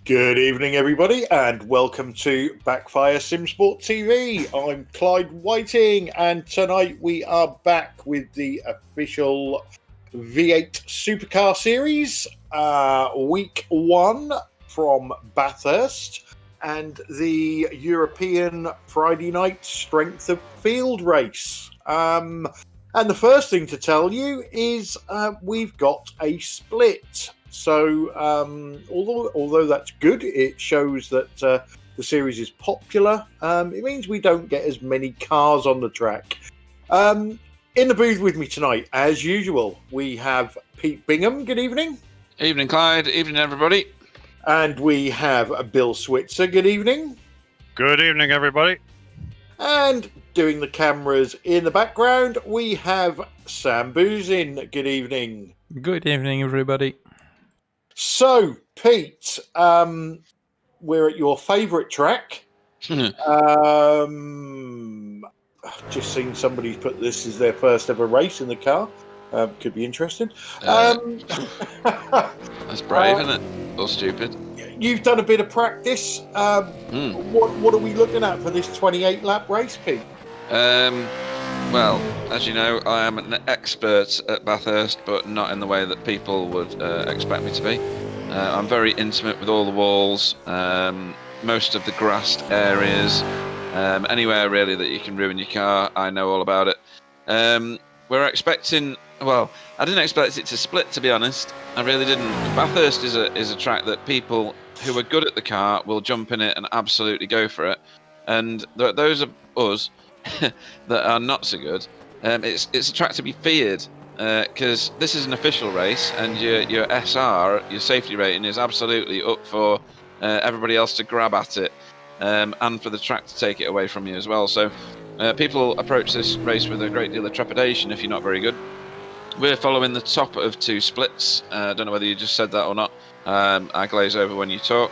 Good evening, everybody, and welcome to Backfire Simsport TV. I'm Clyde Whiting, and tonight we are back with the official V8 Supercar Series, week 1 from Bathurst, and the European Friday night strength of field race. And the first thing to tell you is we've got a split. So although that's good, it shows that the series is popular. It means we don't get as many cars on the track. In the booth with me tonight, as usual, we have Pete Bingham. Good evening. Evening, Clyde. Evening, everybody. And we have Bill Switzer. Good evening. Good evening, everybody. And doing the cameras in the background, we have Sam Boozin. Good evening. Good evening, everybody. So, Pete, we're at your favourite track. I've just seen somebody's put this as their first ever race in the car. Could be interesting. That's brave, isn't it? Or stupid. You've done a bit of practice. What are we looking at for this 28-lap race, Pete? Well, as you know, I am an expert at Bathurst, but not in the way that people would expect me to be. I'm very intimate with all the walls, most of the grassed areas. Anywhere really that you can ruin your car, I know all about it. We're expecting, well, I didn't expect it to split, to be honest. I really didn't. Bathurst is a track that people who are good at the car will jump in it and absolutely go for it. And those of us that are not so good, it's a track to be feared, because this is an official race, and your SR, your safety rating, is absolutely up for everybody else to grab at it. And for the track to take it away from you as well. So people approach this race with a great deal of trepidation if you're not very good. We're following the top of 2 splits. I don't know whether you just said that or not. I glaze over when you talk.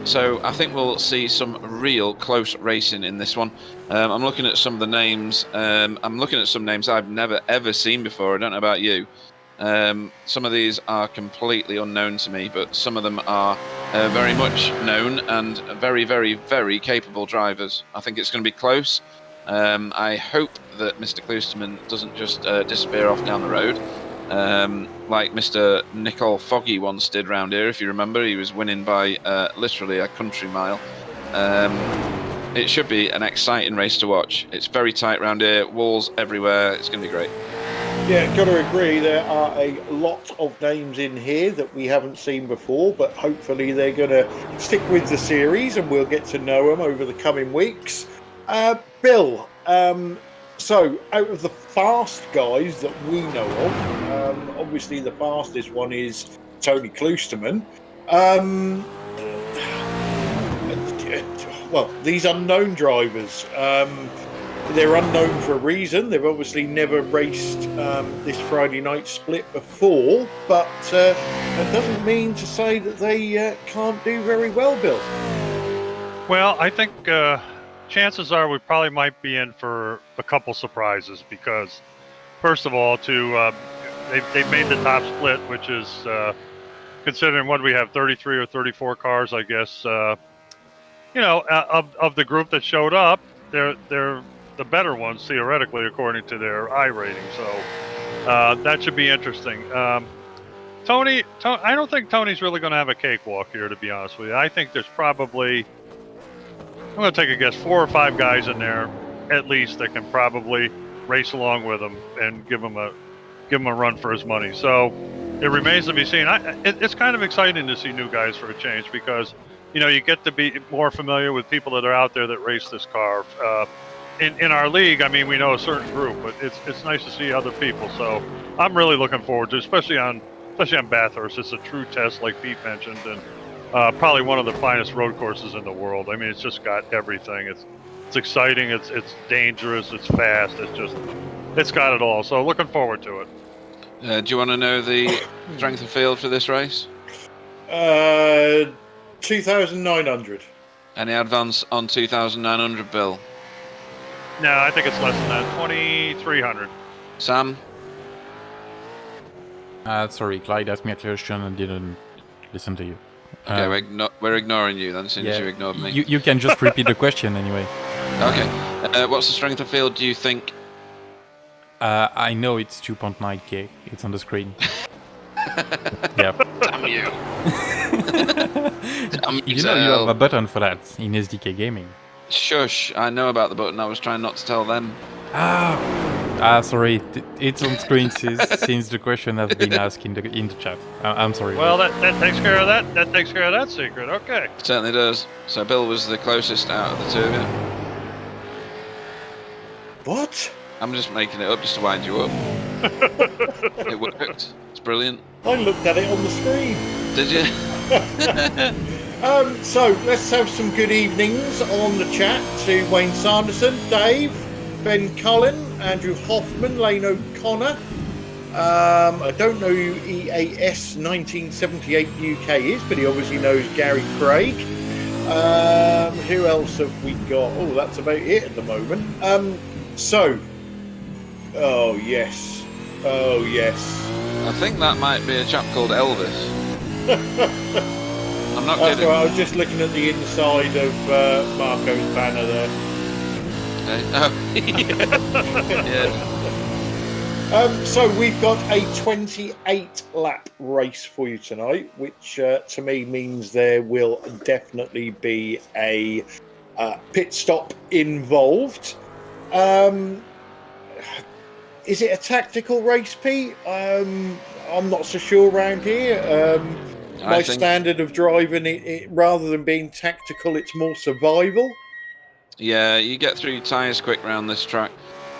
So I think we'll see some real close racing in this one. I'm looking at some of the names. I'm looking at some names I've never ever seen before. I don't know about you. Some of these are completely unknown to me, but some of them are very much known and very, very, very capable drivers. I think it's going to be close. I hope that Mr. Kloosterman doesn't just disappear off down the road, like Mr. Nicole Foggy once did round here. If you remember, he was winning by literally a country mile. It should be an exciting race to watch. It's very tight round here, walls everywhere. It's going to be great. Yeah, got to agree. There are a lot of names in here that we haven't seen before, but hopefully they're going to stick with the series and we'll get to know them over the coming weeks. Bill, so out of the fast guys that we know of, obviously the fastest one is Tony Kloosterman. Well, these unknown drivers, they're unknown for a reason. They've obviously never raced this Friday night split before, but that doesn't mean to say that they can't do very well, Bill. Well, I think chances are we probably might be in for a couple surprises because, first of all, they've made the top split, which is considering what we have 33 or 34 cars, I guess. Of the group that showed up, they're the better ones theoretically according to their I rating, so that should be interesting. Tony, I don't think Tony's really going to have a cakewalk here, to be honest with you. I think there's probably, I'm going to take a guess, 4 or 5 guys in there at least that can probably race along with him and give him a run for his money. So it remains to be seen. It's kind of exciting to see new guys for a change because you get to be more familiar with people that are out there that race this car. In our league, I mean, we know a certain group, but it's nice to see other people. So I'm really looking forward to it, especially on Bathurst. It's a true test, like Pete mentioned, and probably one of the finest road courses in the world. I mean, it's just got everything. It's exciting. It's dangerous. It's fast. It's got it all. So looking forward to it. Do you want to know the strength of field for this race? 2,900. Any advance on 2,900, Bill? No, I think it's less than that. 2,300. Sam? Sorry, Clyde asked me a question and didn't listen to you. Okay, we're ignoring you then, since you ignored me. You can just repeat the question anyway. Okay. What's the strength of field, do you think, I know it's 2.9k. It's on the screen. Yeah. Damn you. Damn You know you have a button for that in SDK Gaming. Shush, I know about the button. I was trying not to tell them. Sorry. It's on screen since the question has been asked in the chat. I'm sorry. Well, that takes care of that. That takes care of that secret. Okay. It certainly does. So Bill was the closest out of the two of you. What? I'm just making it up just to wind you up. It worked. It's brilliant. I looked at it on the screen. Did you? So let's have some good evenings on the chat to Wayne Sanderson, Dave, Ben Cullen, Andrew Hoffman, Lane O'Connor. I don't know who EAS 1978 UK is, but he obviously knows Gary Craig. Who else have we got? Oh, that's about it at the moment. Oh yes. I think that might be a chap called Elvis. I'm not That's kidding. right, I was just looking at the inside of Marco's banner there. Okay. Oh, yeah. So we've got a 28 lap race for you tonight, which to me means there will definitely be a pit stop involved. Is it a tactical race, Pete? I'm not so sure around here. My standard of driving it, rather than being tactical, it's more survival. Yeah, you get through your tyres quick round this track.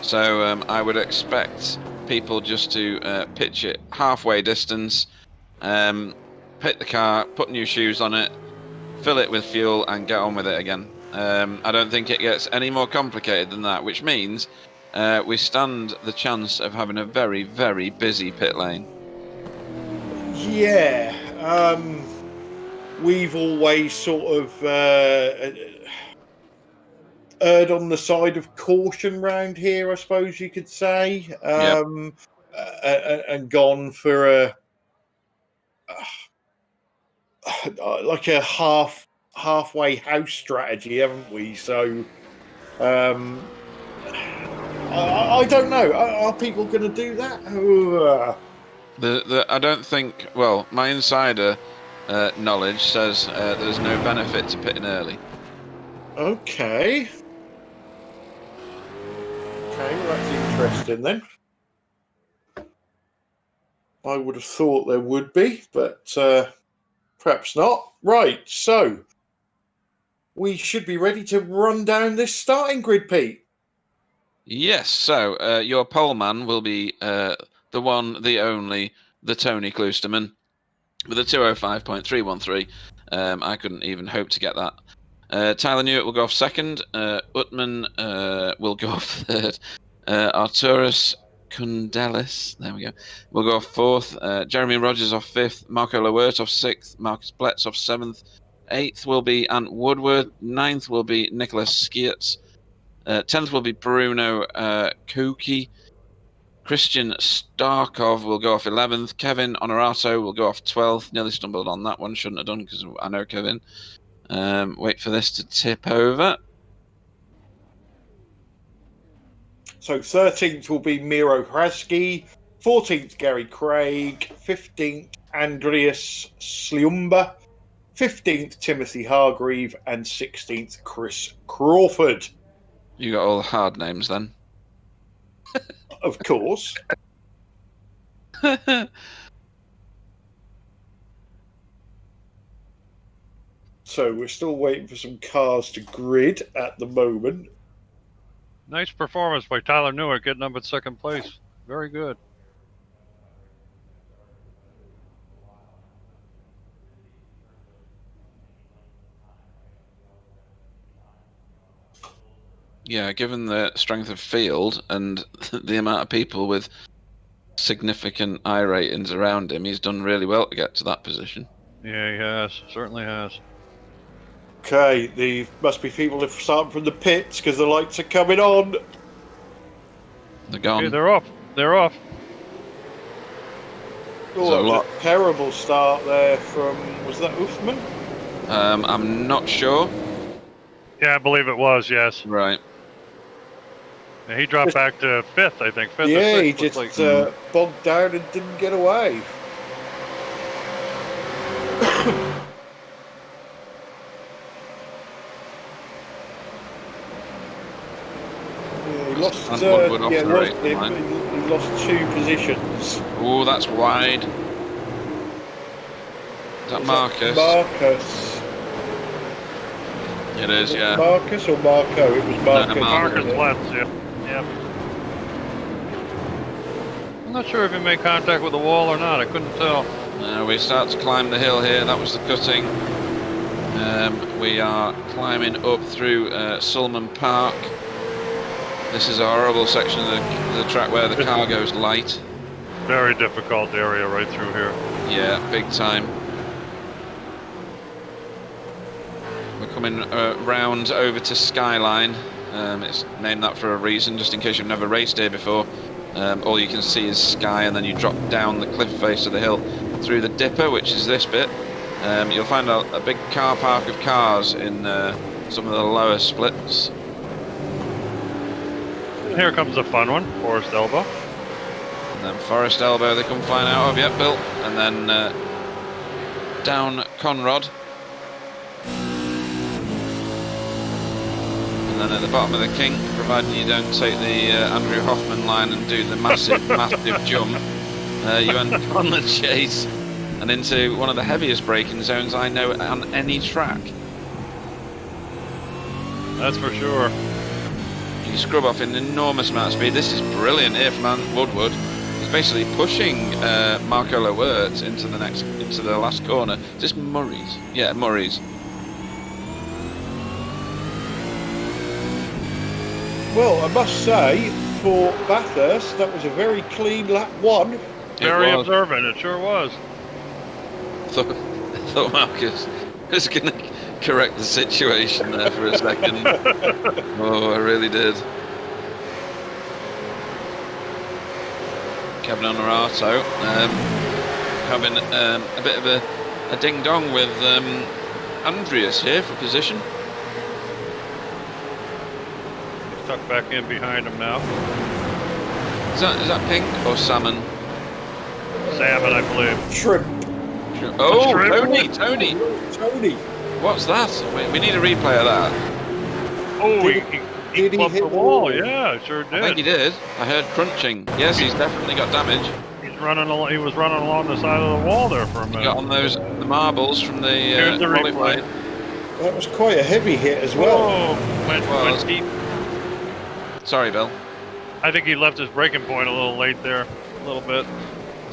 So I would expect people just to pitch it halfway distance, pit the car, put new shoes on it, fill it with fuel and get on with it again. I don't think it gets any more complicated than that, which means we stand the chance of having a very, very busy pit lane. Yeah, we've always sort of erred on the side of caution round here, I suppose you could say, and gone for a like a halfway house strategy, haven't we? So I don't know. Are people going to do that? I don't think. Well, my insider knowledge says there's no benefit to pitting early. Okay, well, that's interesting then. I would have thought there would be, but perhaps not. Right, so we should be ready to run down this starting grid, Pete. Yes, so your pole man will be the one, the only, the Tony Kloosterman with a 205.313. I couldn't even hope to get that. Tyler Newitt will go off second. Utman will go off third. Arturus Kundelis, there we go, will go off fourth. Jeremy Rogers off fifth. Marco Lowert off sixth. Marcus Bletz off seventh. Eighth will be Ant Woodward. Ninth will be Nicholas Skiertz. 10th will be Bruno Kuki. Christian Starkov will go off 11th. Kevin Honorato will go off 12th. Nearly stumbled on that one. Shouldn't have done because I know Kevin. Wait for this to tip over. So 13th will be Miro Hrasky. 14th, Gary Craig. 15th, Andreas Sliumba. 15th, Timothy Hargreave. And 16th, Chris Crawford. You got all the hard names then. Of course. So we're still waiting for some cars to grid at the moment. Nice performance by Tyler Newitt, getting up at second place. Very good. Yeah, given the strength of field and the amount of people with significant I ratings around him, he's done really well to get to that position. Yeah, he has. Certainly has. Okay, there must be people starting from the pits because the lights are coming on. They're gone. Okay, they're off. They're off. Oh, that was a terrible start there from, was that Uthman? I'm not sure. Yeah, I believe it was, yes. Right. He dropped back to 5th, I think. 5th or Yeah, 6th, he looks just like. bogged down and didn't get away. Yeah, he lost. And Woodward off Yeah, the lost race him. line. He lost 2 positions. Oh, that's wide. Is that Marcus? Marcus. It is, yeah. Marcus or Marco? It was Marcus. No, Marcus wasn't it? left, yeah. I'm not sure if he made contact with the wall or not. I couldn't tell. We start to climb the hill here. That was the cutting. We are climbing up through Sulman Park. This is a horrible section of the track where the car goes light. Very difficult area right through here. Yeah, big time. We're coming round over to Skyline. It's named that for a reason, just in case you've never raced here before. All you can see is sky, and then you drop down the cliff face of the hill through the Dipper, which is this bit. You'll find a big car park of cars in some of the lower splits. Here comes a fun one, Forest Elbow. And then Forest Elbow they come flying out of, yep, Bill. And then down Conrod. And then at the bottom of the King, providing you don't take the Andrew Hoffman line and do the massive jump, you end up on the chase and into one of the heaviest braking zones I know on any track. That's for sure. You scrub off an enormous amount of speed. This is brilliant here from Woodward. He's basically pushing Marco Lowert into the last corner. Is this Murray's? Yeah, Murray's. Well, I must say, for Bathurst, that was a very clean lap 1. Very observant, it sure was. I thought Marcus was going to correct the situation there for a second. Oh, I really did. Kevin Honorato having a bit of a ding-dong with Andreas here for position. Tucked back in behind him now. Is that pink or salmon? Salmon, I believe. Shrimp. Oh, Shrimp? Tony! Tony. What's that? We need a replay of that. Oh, Did he clubbed hit the the wall? wall? Yeah, sure I think he did. did. I heard crunching. Yes, he's definitely got damage. He was running along the side of the wall there for a minute. Got on the marbles from the Here's the replay. qualifying. That was quite a heavy hit as well. Whoa, went deep. Sorry, Bill. I think he left his braking point a little late there, a little bit.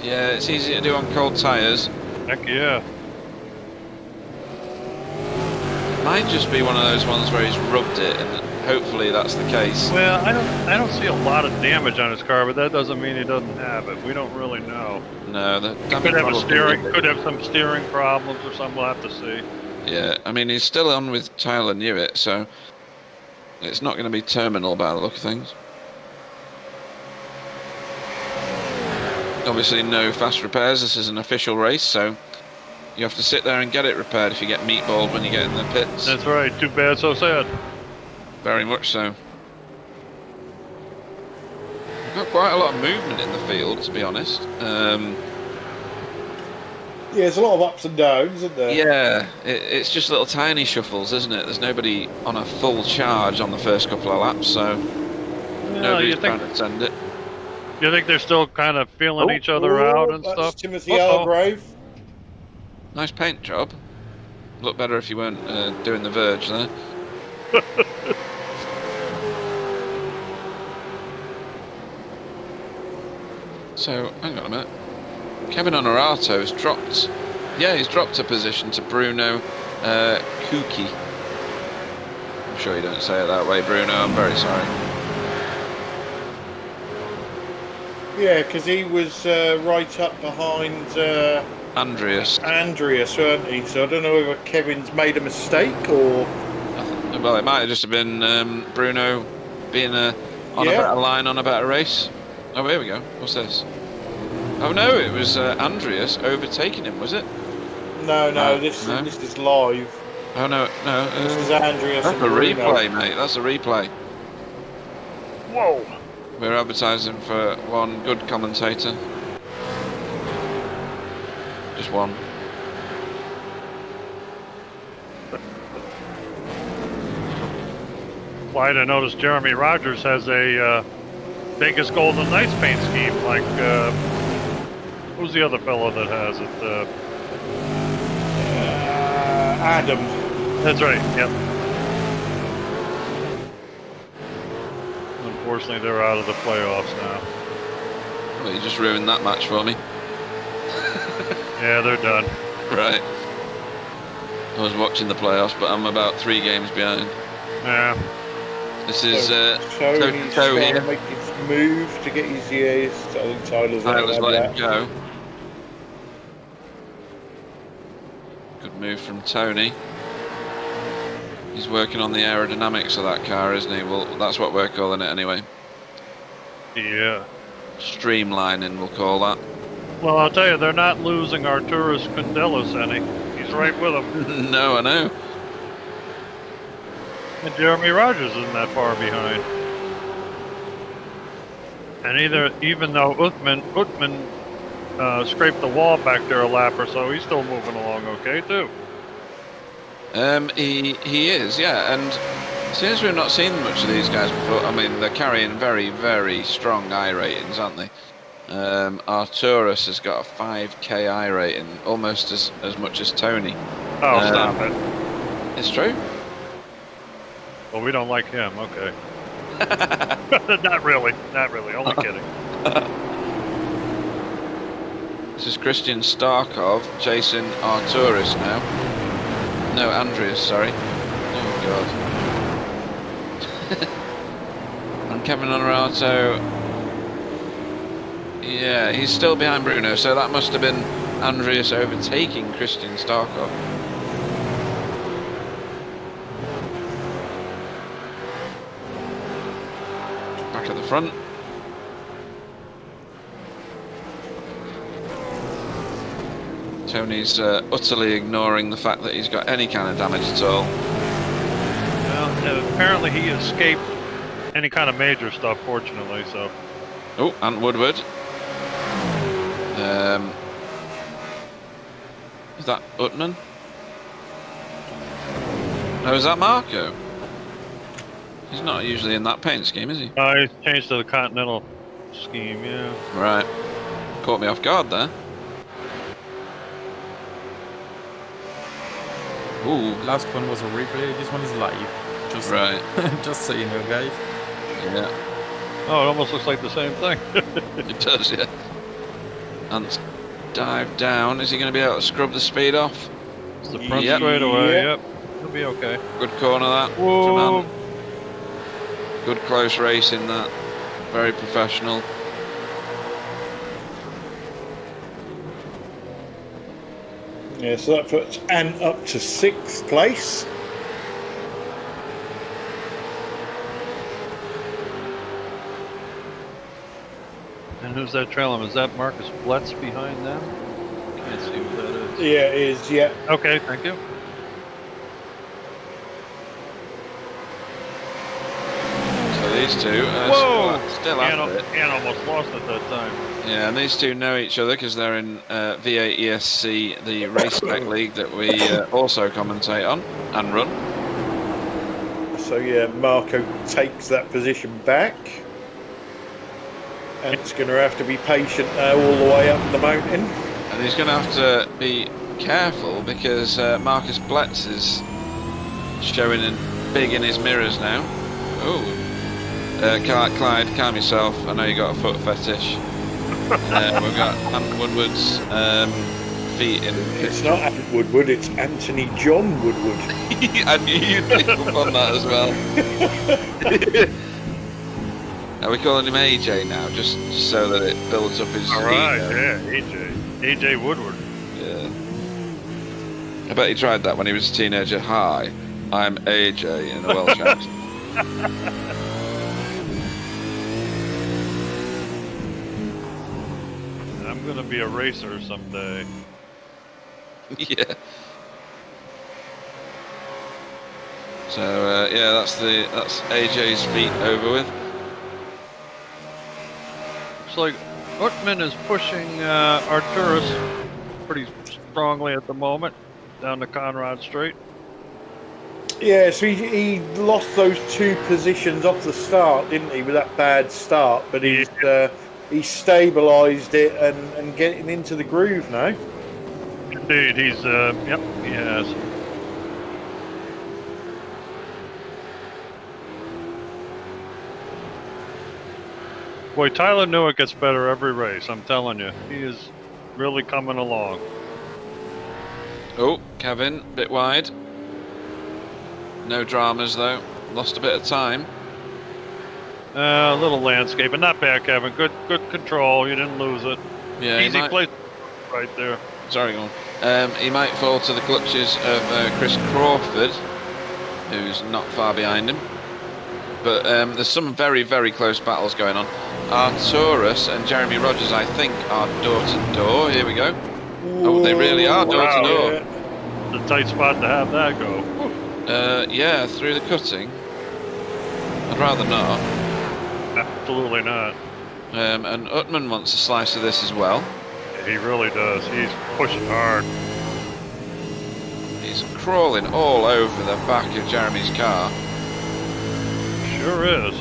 Yeah, it's easy to do on cold tyres. Heck yeah. Might just be one of those ones where he's rubbed it, and hopefully that's the case. Well, I don't see a lot of damage on his car, but that doesn't mean he doesn't have it. We don't really know. No, the He damage could have some steering problems or something. We'll have to see. Yeah, I mean, he's still on with Tyler Newitt, so it's not going to be terminal by the look of things. Obviously, no fast repairs. This is an official race, so you have to sit there and get it repaired if you get meatballed when you get in the pits. That's right. Too bad, so sad. Very much so. We've got quite a lot of movement in the field, to be honest. Yeah, there's a lot of ups and downs, isn't there? Yeah, it's just little tiny shuffles, isn't it? There's nobody on a full charge on the first couple of laps, so nobody's trying to send it. You think they're still kind of feeling each other out and that's stuff? Timothy Algrave. Nice paint job. Look better if you weren't doing the verge there. So, hang on a minute. Kevin Honorato's dropped. Yeah, he's dropped a position to Bruno Kuki. I'm sure you don't say it that way, Bruno. I'm very sorry. Yeah, because he was right up behind Andreas. Andreas, weren't he? So I don't know whether Kevin's made a mistake or... Well, it might have just been Bruno being on a better line on a better race. Oh, here we go. What's this? Oh no, it was Andreas overtaking him, was it? No, this is live. Oh no. This is Andreas. That's a replay, mate. That's a replay. Whoa! We're advertising for one good commentator. Just one. Clyde, I noticed Jeremy Rogers has a Vegas Golden Knights paint scheme. Like, who's the other fellow that has it? Adam. That's right. Yep. Unfortunately, they're out of the playoffs now. Well, you just ruined that match for me. Yeah, they're done. Right. I was watching the playoffs, but I'm about 3 games behind. Yeah. This is Tony's toe trying here. to make his move to get his years. I think Tyler's I was had letting that. go. Good move from Tony. He's working on the aerodynamics of that car, isn't he? Well, that's what we're calling it anyway. Yeah. Streamlining, we'll call that. Well, I'll tell you, they're not losing Arturas Kundelis any. He's right with them. No, I know. And Jeremy Rogers isn't that far behind. And even though Uthman scraped the wall back there a lap or so, he's still moving along okay too. He is, yeah. And since we've not seen much of these guys before, I mean, they're carrying very, very strong I ratings, aren't they? Arturus has got a 5k I rating, almost as much as Tony. Oh, stop it. It's true. Well, we don't like him. Okay. Not really. Only kidding. This is Christian Starkov chasing Arturus now. No, Andreas, sorry. Oh, God. And Kevin Honorato. Yeah, he's still behind Bruno, so that must have been Andreas overtaking Christian Starkov. Back at the front. Tony's utterly ignoring the fact that he's got any kind of damage at all. Well, apparently he escaped any kind of major stuff, fortunately, so. Oh, and Woodward. Is that Utman? No, is that Marco? He's not usually in that paint scheme, is he? He's changed to the Continental scheme, yeah. Right. Caught me off guard there. Ooh. Last one was a replay. This one is live. Just Right. just so you know, guys. Yeah. Oh, it almost looks like the same thing. It does, yeah. And dive down. Is he going to be able to scrub the speed off? It's the front Yep. straightaway, Yep. yep. He'll be okay. Good corner that. Whoa. Good close racing that. Very professional. Yeah, so that puts Ant up to 6th place. And who's that trailing? Is that Marcus Bletz behind them? Can't see who that is. Yeah, it is, yeah. Okay, thank you. So these two are Whoa! still at it. And almost lost at that time. Yeah, and these two know each other because they're in V8 ESC, the race tech league that we also commentate on and run. So yeah, Marco takes that position back. And it's going to have to be patient now all the way up the mountain. And he's going to have to be careful because Marcus Bletz is showing in big in his mirrors now. Oh, Clyde, calm yourself. I know you got a foot fetish. We've got Ant Woodward's feet in. It's not Ant Woodward, it's Anthony John Woodward. I knew you'd pick up on that as well. Are we calling him AJ now, just so that it builds up his All right, ego? yeah, AJ Woodward. Yeah. I bet he tried that when he was a teenager. Hi, I'm AJ in a Welsh accent. I'm gonna be a racer someday. Yeah. So yeah, that's AJ's feet over with. looks like Utman is pushing Arturus pretty strongly at the moment down the Conrad Straight. Yeah, so he lost those 2 positions off the start, didn't he, with that bad start? But he stabilised it and getting into the groove now. Indeed, he's yep, he has. Boy, Tyler Newitt gets better every race, I'm telling you. He is really coming along. Oh, Kevin, bit wide. No dramas though. Lost a bit of time. A little landscape, but not bad, Kevin. Good control. You didn't lose it. Yeah, easy place right there. Sorry, go on. He might fall to the clutches of Chris Crawford, who's not far behind him. But there's some very, very close battles going on. Arturus and Jeremy Rogers, I think, are door-to-door. Here we go. Oh, they really are door-to-door. It's a tight spot to have that go. Yeah, through the cutting. I'd rather not. Absolutely not. And Utman wants a slice of this as well. Yeah, he really does. He's pushing hard. He's crawling all over the back of Jeremy's car. Sure is.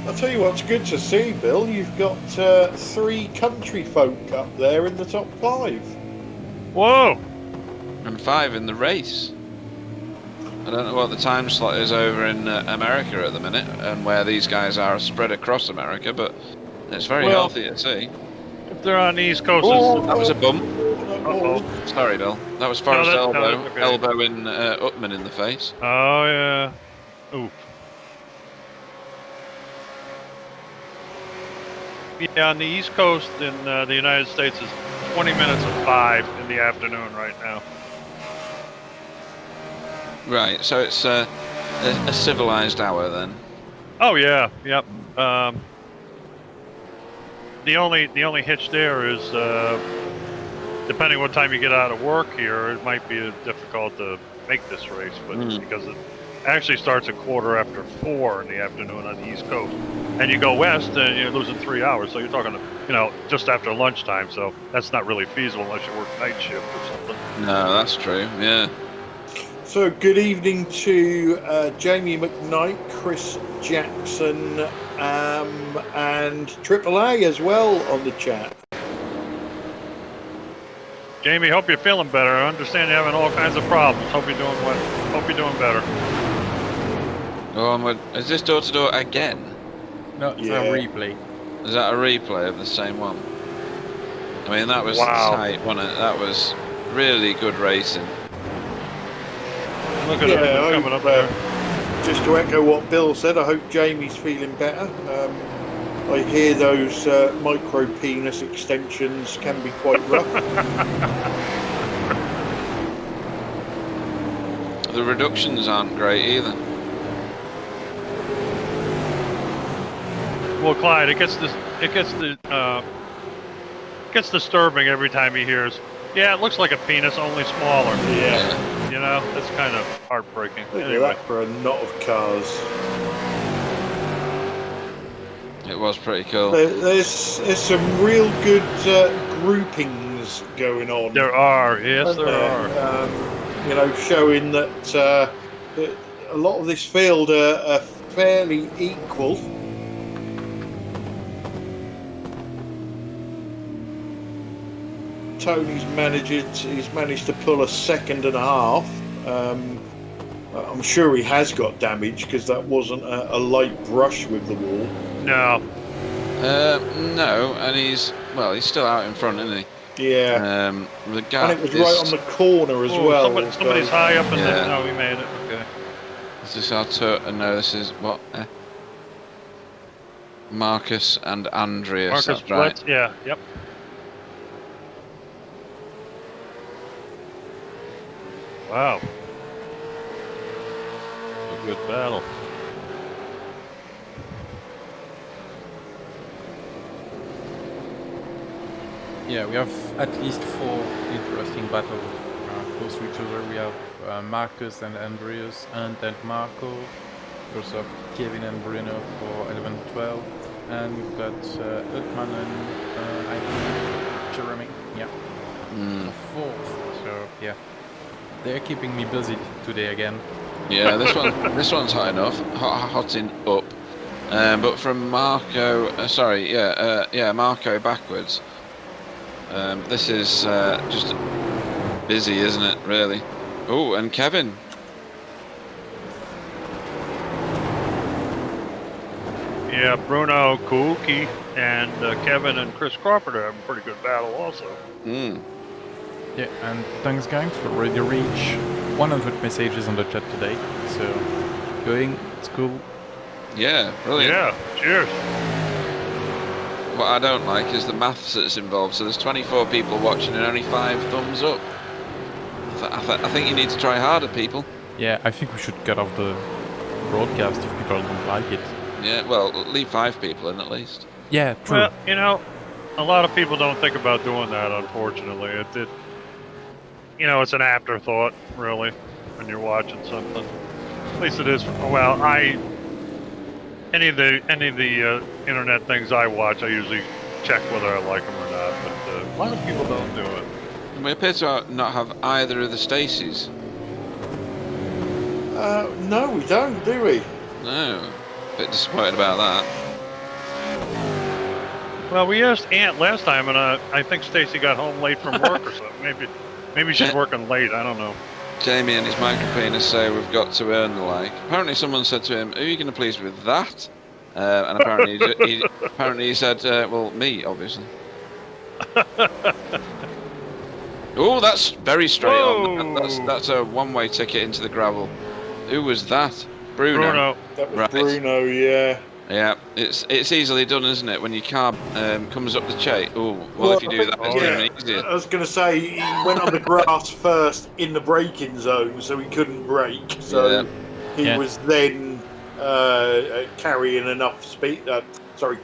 I'll tell you what's good to see, Bill. You've got 3 country folk up there in the top 5. Whoa! And 5 in the race. I don't know what the time slot is over in America at the minute, and where these guys are spread across America, but it's very healthy to see. If they're on the East Coast, that was a bump. Uh-oh. Sorry, Bill. That was Forrest elbow. Okay. Elbow in Utman in the face. Oh yeah. Oof. Yeah, on the East Coast in the United States is 20 minutes of 5 in the afternoon right now. Right, so it's a civilized hour then. Oh yeah, yep. The only hitch there is depending what time you get out of work here, it might be difficult to make this race, but because it actually starts at 4:15 in the afternoon on the East Coast, and you go west, and you're losing 3 hours. So you're talking, just after lunchtime. So that's not really feasible unless you work night shift or something. No, that's true. Yeah. So good evening to Jamie McKnight, Chris Jackson, and AAA as well on the chat. Jamie, hope you're feeling better. I understand you're having all kinds of problems. Hope you're doing well. Hope you're doing better. Oh, is this door-to-door again? No, it's a replay. Is that a replay of the same one? I mean, that was tight, wasn't it? That was really good racing. Look at it coming up there. Just to echo what Bill said, I hope Jamie's feeling better. I hear those micro penis extensions can be quite rough. The reductions aren't great either. Well, Clyde, it gets disturbing every he hears. Yeah, it looks like a penis, only smaller. Yeah. That's kind of heartbreaking. Look Anyway. at that for a knot of cars. It was pretty cool. There's some real good groupings going on. There are, yes, there are. Showing that a lot of this field are fairly equal. Tony's managed to pull a 2.5 seconds. I'm sure he has got damage because that wasn't a light brush with the wall. No. No, and he's still out in front, isn't he? Yeah. The gap and it was right on the corner as well. Somebody's high up in there. No, he made it. Okay. Is this Artur? No, this is what? Marcus and Andreas. Marcus that's right. Blitz, yeah, yep. Wow. A good battle. Yeah, we have at least 4 interesting battles close to each other. We have Marcus and Andreas, and then Marco, We also have Kevin and Bruno for 11-12, and we've got Utman and I think Jeremy, for 4th. So yeah, they're keeping me busy today again. Yeah, this one's high enough, hotting up. But from Marco, Marco backwards. This is just busy, isn't it? Really. Oh, and Kevin. Yeah, Bruno Kuuki and Kevin and Chris Crawford are having a pretty good battle also. Yeah, and thanks guys for already reach 100 messages on the chat today. So keep going, it's cool. Yeah, brilliant. Yeah, cheers. What I don't like is the maths that's involved. So there's 24 people watching and only 5 thumbs up. I think you need to try harder, people. Yeah, I think we should cut off the broadcast if people don't like it. Yeah, well, leave 5 people in at least. Yeah, true. Well, you know, a lot of people don't think about doing that, unfortunately. It's an afterthought, really, when you're watching something. At least it is. Well, any of the internet things I watch, I usually check whether I like them or not. But a lot of people don't do it. We appear to not have either of the Stacys. No, we don't, do we? No. Bit disappointed about that. Well, we asked Aunt last time, and I think Stacy got home late from work or something. Maybe she's working late. I don't know. Jamie and his micropenis say we've got to earn the like. Apparently, someone said to him, "Who are you going to please with that?" And apparently, he said, "Well, me, obviously." Oh, that's very straight on. That's a one-way ticket into the gravel. Who was that? Bruno. That was Right. Bruno, yeah. Yeah, it's easily done, isn't it? When your car comes up the chase. Oh, well, if you do that, it's even easier. I was going to say, he went on the grass first in the braking zone, so he couldn't brake. So he was then carrying enough speed.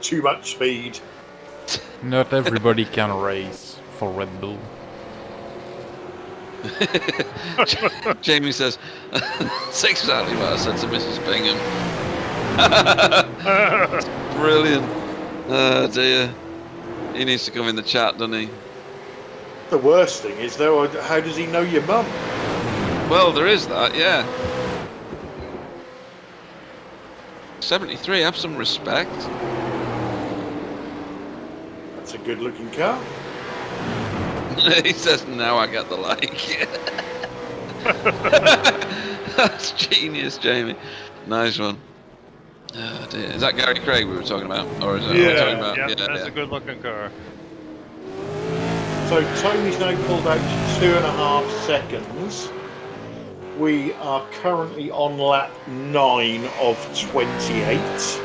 Too much speed. Not everybody can race for Red Bull. Jamie says, "That's exactly what I said to Mrs. Bingham." That's brilliant. Oh dear. He needs to come in the chat, doesn't he? The worst thing is, though, how does he know your mum? Well, there is that, yeah. 73, have some respect. That's a good-looking car. He says, "Now I get the like." That's genius, Jamie. Nice one. Oh dear. Is that Gary Craig we were talking about? Or is that Yeah, what we're talking about? that's a good-looking car. So Tony's now pulled out to 2.5 seconds. We are currently on lap 9 of 28.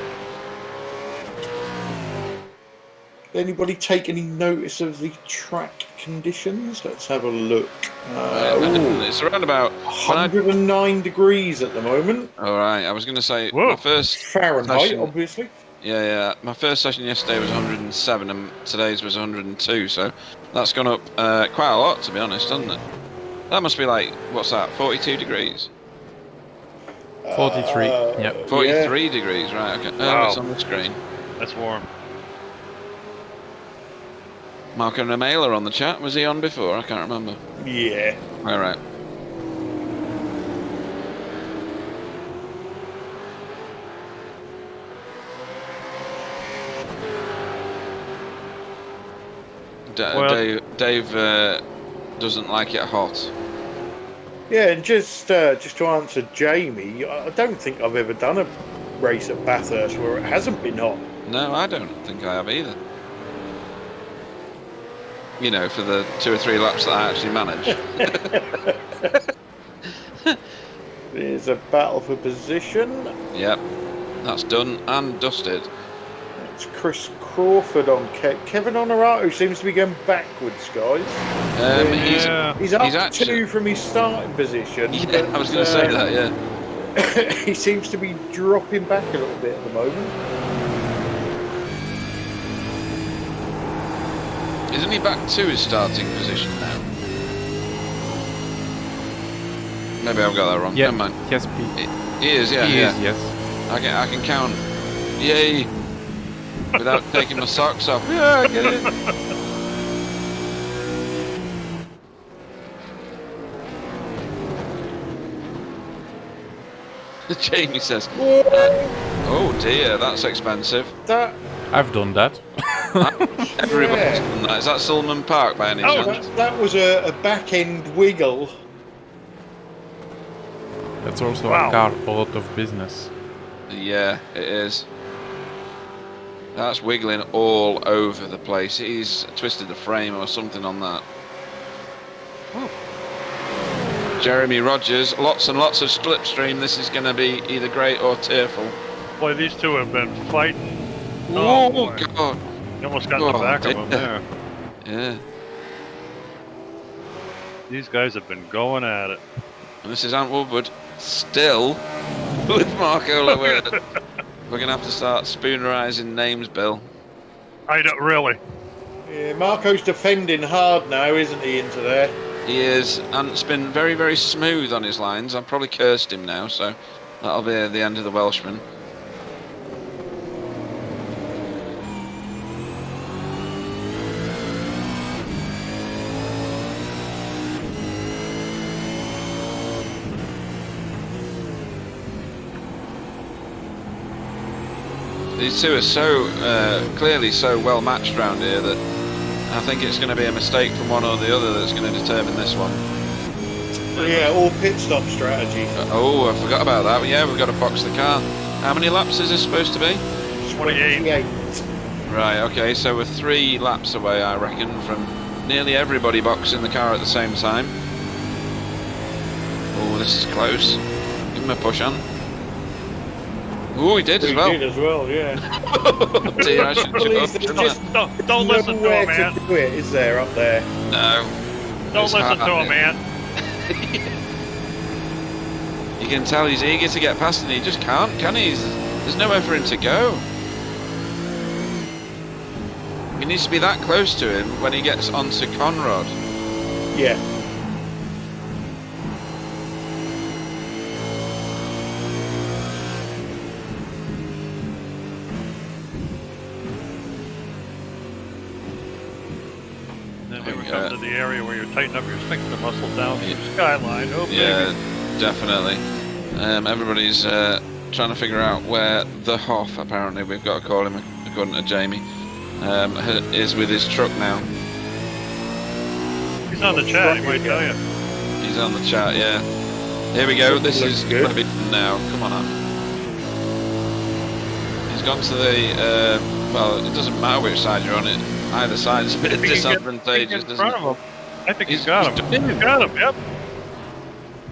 Anybody take any notice of the track conditions? Let's have a look. It's around about 109 degrees at the moment. All right, I was going to say Whoa. my first Fahrenheit, session, obviously. Yeah. My first session yesterday was 107, and today's was 102. So that's gone up quite a lot, to be honest, hasn't it? That must be like, what's that? 42 degrees. 43. Yep. 43 degrees, right? Okay. Wow. It's on the screen. That's warm. Marco Ramela on the chat. Was he on before? I can't remember. Yeah. All right. Dave doesn't like it hot. Yeah, and just to answer Jamie, I don't think I've ever done a race at Bathurst where it hasn't been hot. No, I don't think I have either. You know, for the 2 or 3 laps that I actually managed. There's a battle for position. Yep, that's done and dusted. It's Chris Crawford on Kevin Honorato seems to be going backwards, guys. He's up actually 2 from his starting position. Yeah, but, I was going to say that, yeah. he seems to be dropping back a little bit at the moment. Isn't he back to his starting position now? Maybe I've got that wrong. Yeah. Never mind. Yes, He is, yeah. he yeah. is, yes. I can count. Yay! Without taking my socks off. Yeah, I get it. Jamie says, "Oh dear, that's expensive." That I've done that. Everybody's done that. Is that Silman Park by any chance? that was a back end wiggle. That's also Wow. a car out of business. Yeah, it is. That's wiggling all over the place. He's twisted the frame or something on that. Jeremy Rogers, lots and lots of slipstream. This is going to be either great or tearful. Boy, these two have been fighting. Oh, boy. God. You almost got in the back of them there. Yeah. These guys have been going at it. And this is Ant Woodward still with Marco Lewis. We're going to have to start spoonerising names, Bill. I don't really. Yeah, Marco's defending hard now, isn't he, into there? He is, and it's been very, very smooth on his lines. I've probably cursed him now, so that'll be the end of the Welshman. These two are so clearly so well matched around here that I think it's going to be a mistake from one or the other that's going to determine this one. Yeah, all pit stop strategy. Oh, I forgot about that. Yeah, we've got to box the car. How many laps is this supposed to be? 28. Right, okay, so we're 3 laps away, I reckon, from nearly everybody boxing the car at the same time. Oh, this is close. Give him a push on. Oh, he did as well. He did as well, yeah. Dear, I should Please, shut up, there's shouldn't just Don't listen to nowhere him, man. to do it, is there, up there? I? No. Don't It's listen to hard, him, man. You can tell he's eager to get past and he just can't, can he? There's nowhere for him to go. He needs to be that close to him when he gets onto Conrad. Yeah. Then here we come to the area where you tighten up your sphincter muscle down the skyline. Oh, Yeah, baby. definitely. Everybody's trying to figure out where the Hoff, apparently we've got to call him according to Jamie, is with his truck now. He's on the chat, he might tell you. He's on the chat, yeah. Here we go, this Looks is good. going to be now. Come on, Anne. He's gone to the, well, it doesn't matter which side you're on it. Either side's a bit He can get disadvantageous, in isn't front it? of him. I think he's He's got done him. it. He's got him, yep.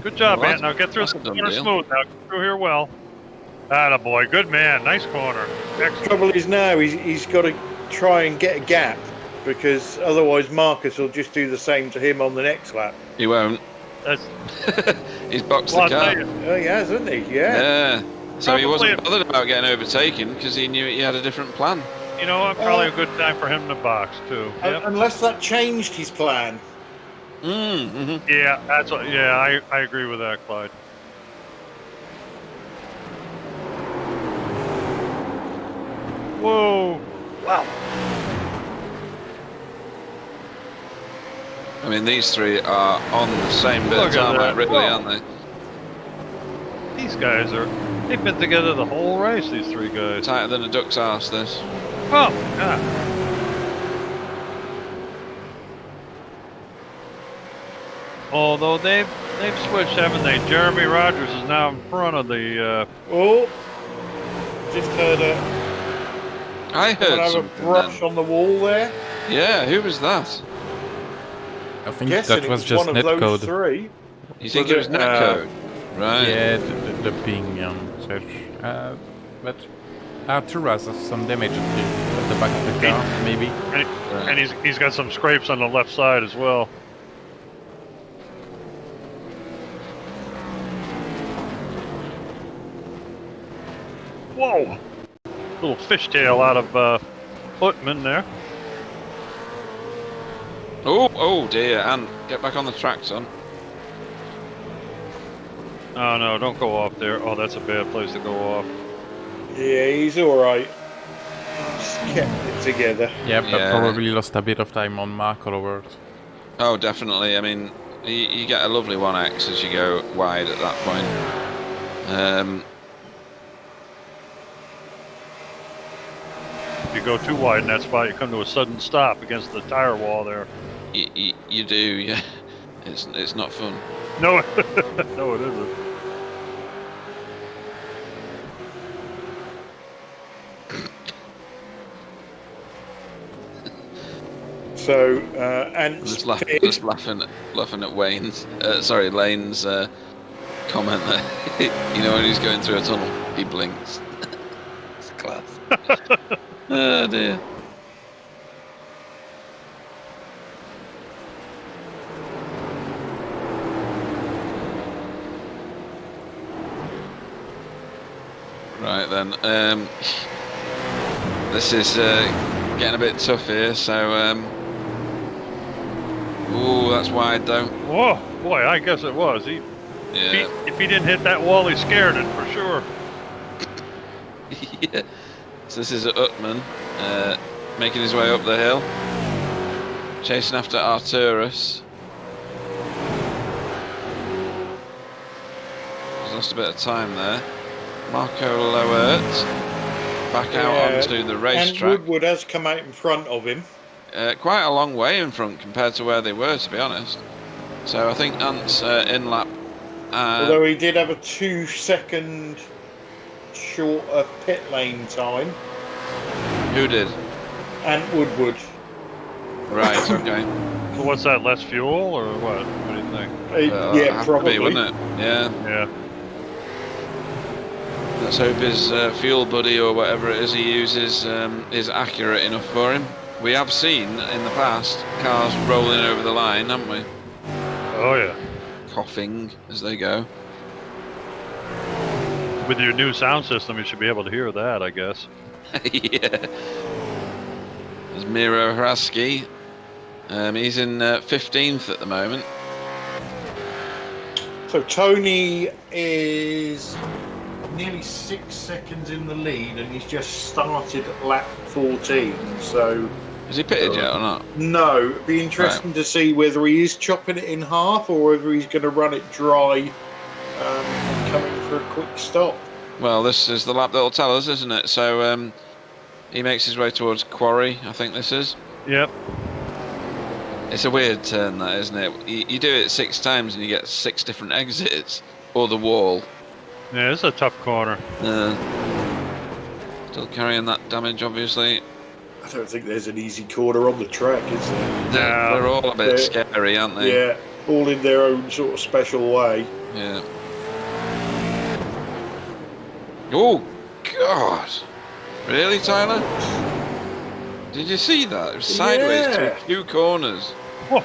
Good job, Well, man. Now get through that's the a done corner deal. smooth. Now get through here well. Atta boy, good man. Nice corner. The Excellent. trouble is now he's got to try and get a gap, because otherwise Marcus will just do the same to him on the next lap. He won't. That's, He's boxed well, the I'll car. tell you, Oh, he has, hasn't he? Yeah. Yeah. So he Probably wasn't a- bothered about getting overtaken because he knew he had a different plan. you know what? Probably a good time for him to box too. Yep. Unless that changed his plan. Mm-hmm. Yeah, that's what. Yeah, I agree with that, Clyde. Whoa! Wow. I mean, these three are on the same bit Look of at tarmac, that. really, Whoa. aren't they? These guys they've been together the whole race, these three guys. Tighter than a duck's arse, this. Oh, God. Although they've switched, haven't they? Jeremy Rogers is now in front of the, Oh, just heard I someone heard have a something brush then. on the wall there. Yeah, who was that? I think Guessing that was it just one of those netcode. three. You think Was it was it, netcode? Right. Yeah, the ping search. But Arturas has some damage at the back of the car, maybe. and he's got some scrapes on the left side as well. Whoa! Little fishtail out of Putman there. Oh dear, and get back on the track, son. Oh no, don't go off there. Oh, that's a bad place to go off. Yeah, he's all right. Just kept it together. Yeah, but Yeah. probably lost a bit of time on Mark Holloway. Oh, definitely. I mean, you get a lovely 1x as you go wide at that point. If you go too wide in that spot, you come to a sudden stop against the tire wall there. You do, yeah. It's not fun. No, no, it isn't. So, and Just laughing at Wayne's, Lane's comment there. You know, when he's going through a tunnel, he blinks. It's class. Oh dear. Right then, this is getting a bit tough here. So, ooh, that's wide though. Whoa, boy, I guess it was. Yeah. If he didn't hit that wall, he scared it for sure. Yeah. So this is Utman making his way up the hill, chasing after Arturus. He's lost a bit of time there. Marco Lowert back out onto the racetrack. And Woodward has come out in front of him. Quite a long way in front compared to where they were, to be honest. So I think Ant's in lap. Although he did have a 2-second shorter pit lane time. Who did? Ant Woodward. Right, okay. So what's that, less fuel or what? What do you think? Yeah, have to probably. be, wouldn't it? Yeah. Yeah. Let's hope his fuel buddy or whatever it is he uses is accurate enough for him. We have seen in the past cars rolling over the line, haven't we? Oh, yeah. Coughing as they go. With your new sound system, you should be able to hear that, I guess. Yeah. There's Miro Hraski. He's in 15th at the moment. So Tony is nearly 6 seconds in the lead, and he's just started at lap 14. So Is he pitted yet or not? no, it'd be interesting to see whether he is chopping it in half or whether he's going to run it dry and coming for a quick stop. Well, this is the lap that'll tell us, isn't it? So he makes his way towards Quarry, I think this is. Yep. It's a weird turn, that, isn't it? You do it 6 times and you get 6 different exits, or the wall. Yeah, it's a tough corner. Still carrying that damage, obviously. I don't think there's an easy corner on the track, is there? They're all a bit scary, aren't they? Yeah, all in their own sort of special way. Yeah. Oh, God. Really, Tyler? Did you see that? It was sideways through 2 corners. Whoa.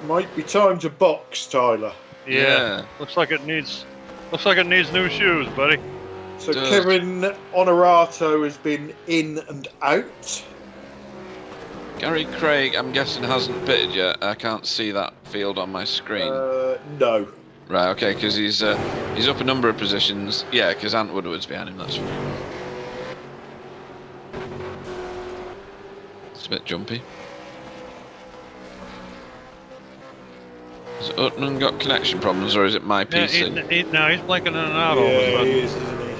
Might be time to box, Tyler. Yeah. Looks like it needs new shoes, buddy. So Does. Kevin Honorato has been in and out. Gary Craig, I'm guessing, hasn't pitted yet. I can't see that field on my screen. No. Right, okay, because he's up a number of positions. Yeah, because Ant Woodward's behind him, that's right. It's a bit jumpy. Has Utman got connection problems, or is it my PC? No, he's blinking in and out all of a Yeah, sudden. he is, isn't he?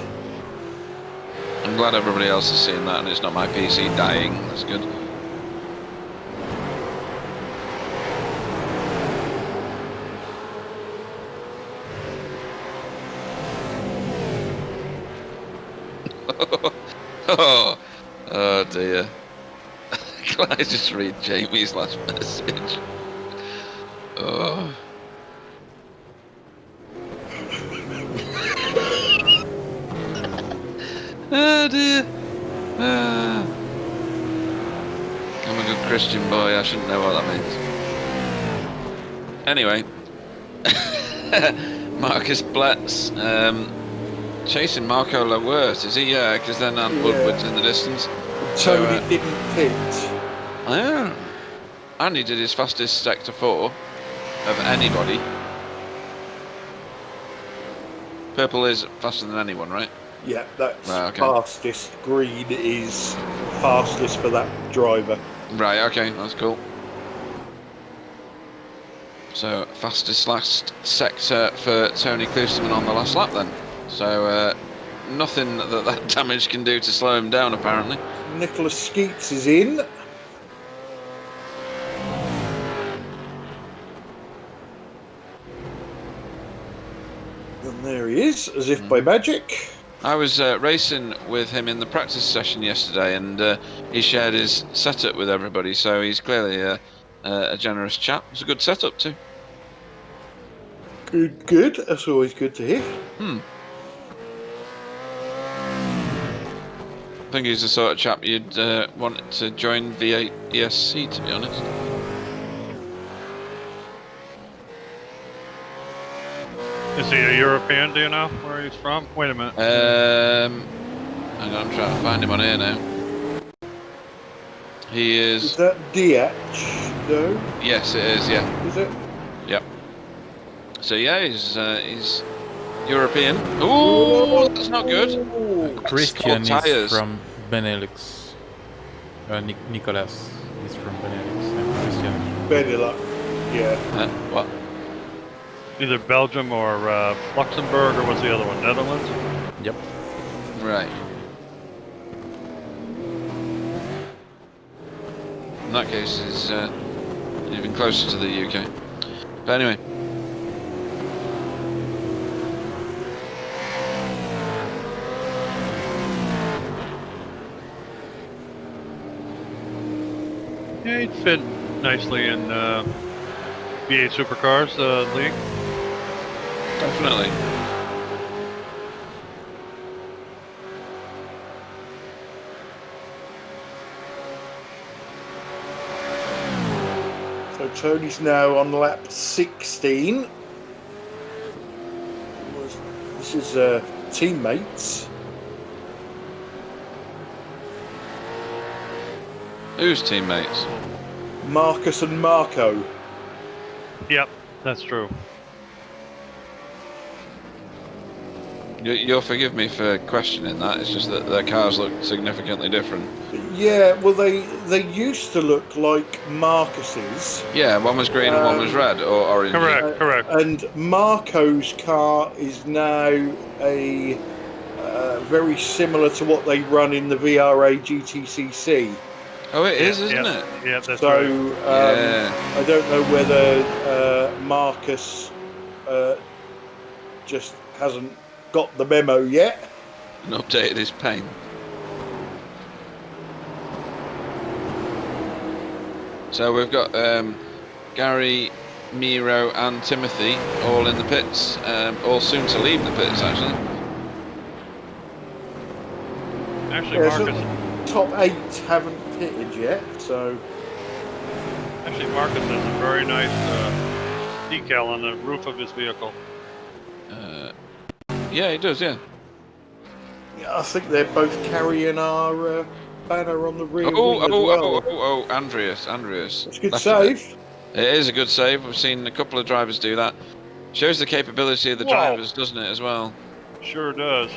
I'm glad everybody else is seeing that and it's not my PC dying. That's good. Oh dear. Can I just read Jamie's last message? Oh. Oh dear. I'm a good Christian boy, I shouldn't know what that means. Anyway. Marcus Bletz chasing Marco Lawert, is he? Yeah, because then Woodward's in the distance. Tony didn't pit. Yeah. And he did his fastest sector 4 of anybody. Purple is faster than anyone, right? Yeah, that's Right, okay. fastest. Green is fastest for that driver. Right, okay, that's cool. So, fastest last sector for Tony Klusterman on the last lap then. So, nothing that damage can do to slow him down, apparently. Nicholas Skeets is in. And there he is, as if by magic. I was racing with him in the practice session yesterday, and he shared his setup with everybody, so he's clearly a generous chap. It's a good setup too. Good, good. That's always good to hear. I think he's the sort of chap you'd want to join V8 ESC, to be honest. Is he a European? Do you know where he's from? Wait a minute. Hang on, I'm trying to find him on here now. He Is is. that DH, though? Yes, it is. Yeah. Is it? Yep. So yeah, he's European. Ooh, that's not good. Ooh. Christian Sport is tyres. from Benelux. Nicolas is from Benelux. And Christian is from Benelux. Yeah. What? Either Belgium or Luxembourg, or what's the other one? Netherlands? Yep. Right. In that case, it's even closer to the UK. But anyway. Yeah, he'd fit nicely in V8 Supercars league. Definitely. So Tony's now on lap 16. This is teammates. Whose teammates? Marcus and Marco. Yep, that's true. You'll forgive me for questioning that. It's just that their cars look significantly different. Yeah, well, they used to look like Marcus's. Yeah, one was green and one was red or orange. Correct. And Marco's car is now a very similar to what they run in the VRA GTCC. Oh, it is, Yeah, isn't yeah. it? Yeah, that's So right. Yeah. I don't know whether Marcus just hasn't got the memo yet. And updated his paint. So we've got Gary, Miro and Timothy all in the pits, all soon to leave the pits actually. Actually, Yeah, so Marcus. top 8 haven't pitted yet, so Actually, Marcus has a very nice decal on the roof of his vehicle. Yeah, he does, yeah. yeah, I think they're both carrying our banner on the rear wing as well. Oh, Andreas. It's a good Left save. It is a good save. We've seen a couple of drivers do that. Shows the capability of the Whoa. drivers, doesn't it, as well? Sure does.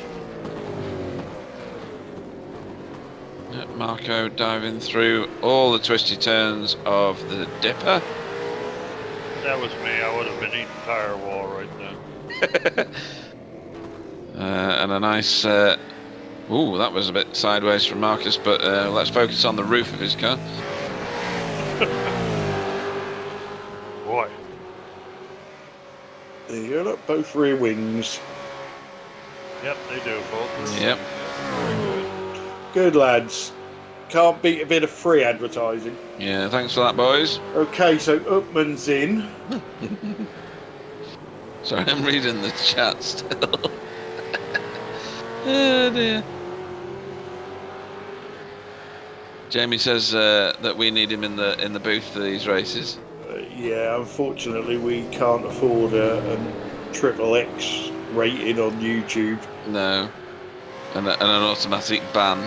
Marco diving through all the twisty turns of the Dipper. If that was me, I would have been eating tire wall right then. And a nice... ooh, that was a bit sideways from Marcus, but let's focus on the roof of his car. Boy. There you go, look, both rear wings. Yep, they do both. Yep. Very good. Good lads. Can't beat a bit of free advertising. Yeah, thanks for that, boys. Okay, so Upman's in. Sorry, I'm reading the chat still. Oh dear. Jamie says that we need him in the booth for these races. Yeah, unfortunately we can't afford a triple X rating on YouTube. No, and an automatic ban.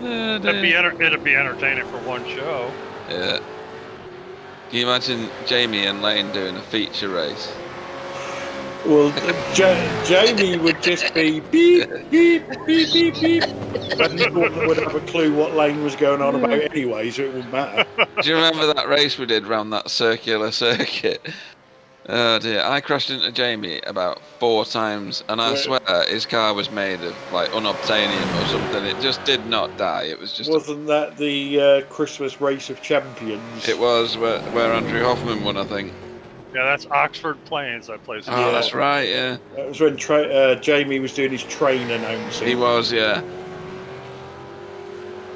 Oh, It'd be dear. it'd be entertaining for one show. Yeah. Can you imagine Jamie and Lane doing a feature race? Well, Jamie would just be beep, beep, beep, beep, beep. And no one would have a clue what Lane was going on about anyway, so it wouldn't matter. Do you remember that race we did round that circular circuit? Oh dear, I crashed into Jamie about 4 times, and I swear his car was made of like unobtainium or something. It just did not die. It was just. Wasn't that the Christmas Race of Champions? It was where Andrew Hoffman won, I think. Yeah, that's Oxford Plains. That place. Oh, that's right. Yeah. That was when Jamie was doing his train announcing. He was, yeah.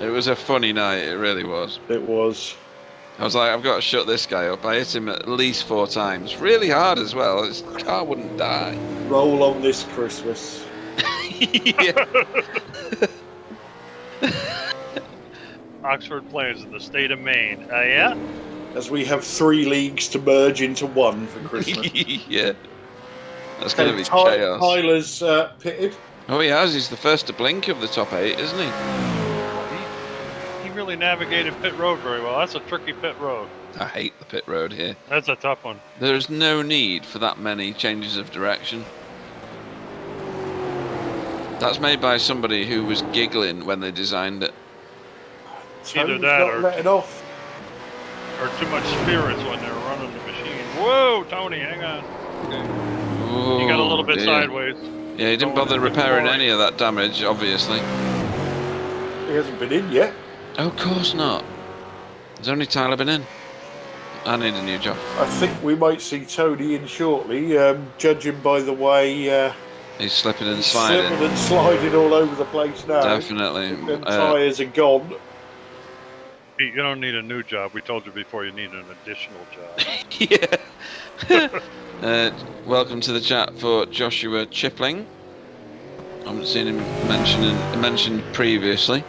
It was a funny night. It really was. It was. I was like, I've got to shut this guy up. I hit him at least 4 times. Really hard as well. His car wouldn't die. Roll on this Christmas. Oxford Plains in the state of Maine. Yeah? As we have 3 leagues to merge into 1 for Christmas. Yeah. That's going to be chaos. Tyler's pitted. Oh, he has. He's the first to blink of the top 8, isn't he? He really navigated pit road very well. That's a tricky pit road. I hate the pit road here. That's a tough one. There's no need for that many changes of direction. That's made by somebody who was giggling when they designed it. Either that or letting off. Or too much spirits when they're running the machine. Whoa, Tony, hang on. Oh, You got a little bit dear. sideways. Yeah, he didn't bother repairing any of that damage, obviously. He hasn't been in yet. Oh, of course not. There's only Tyler been in. I need a new job. I think we might see Tony in shortly, judging by the way He's slipping and he's sliding. slipping and sliding all over the place now. Definitely. Them tyres are gone. Pete, you don't need a new job. We told you before you need an additional job. Yeah. Welcome to the chat for Joshua Chipling. I haven't seen him mentioned previously.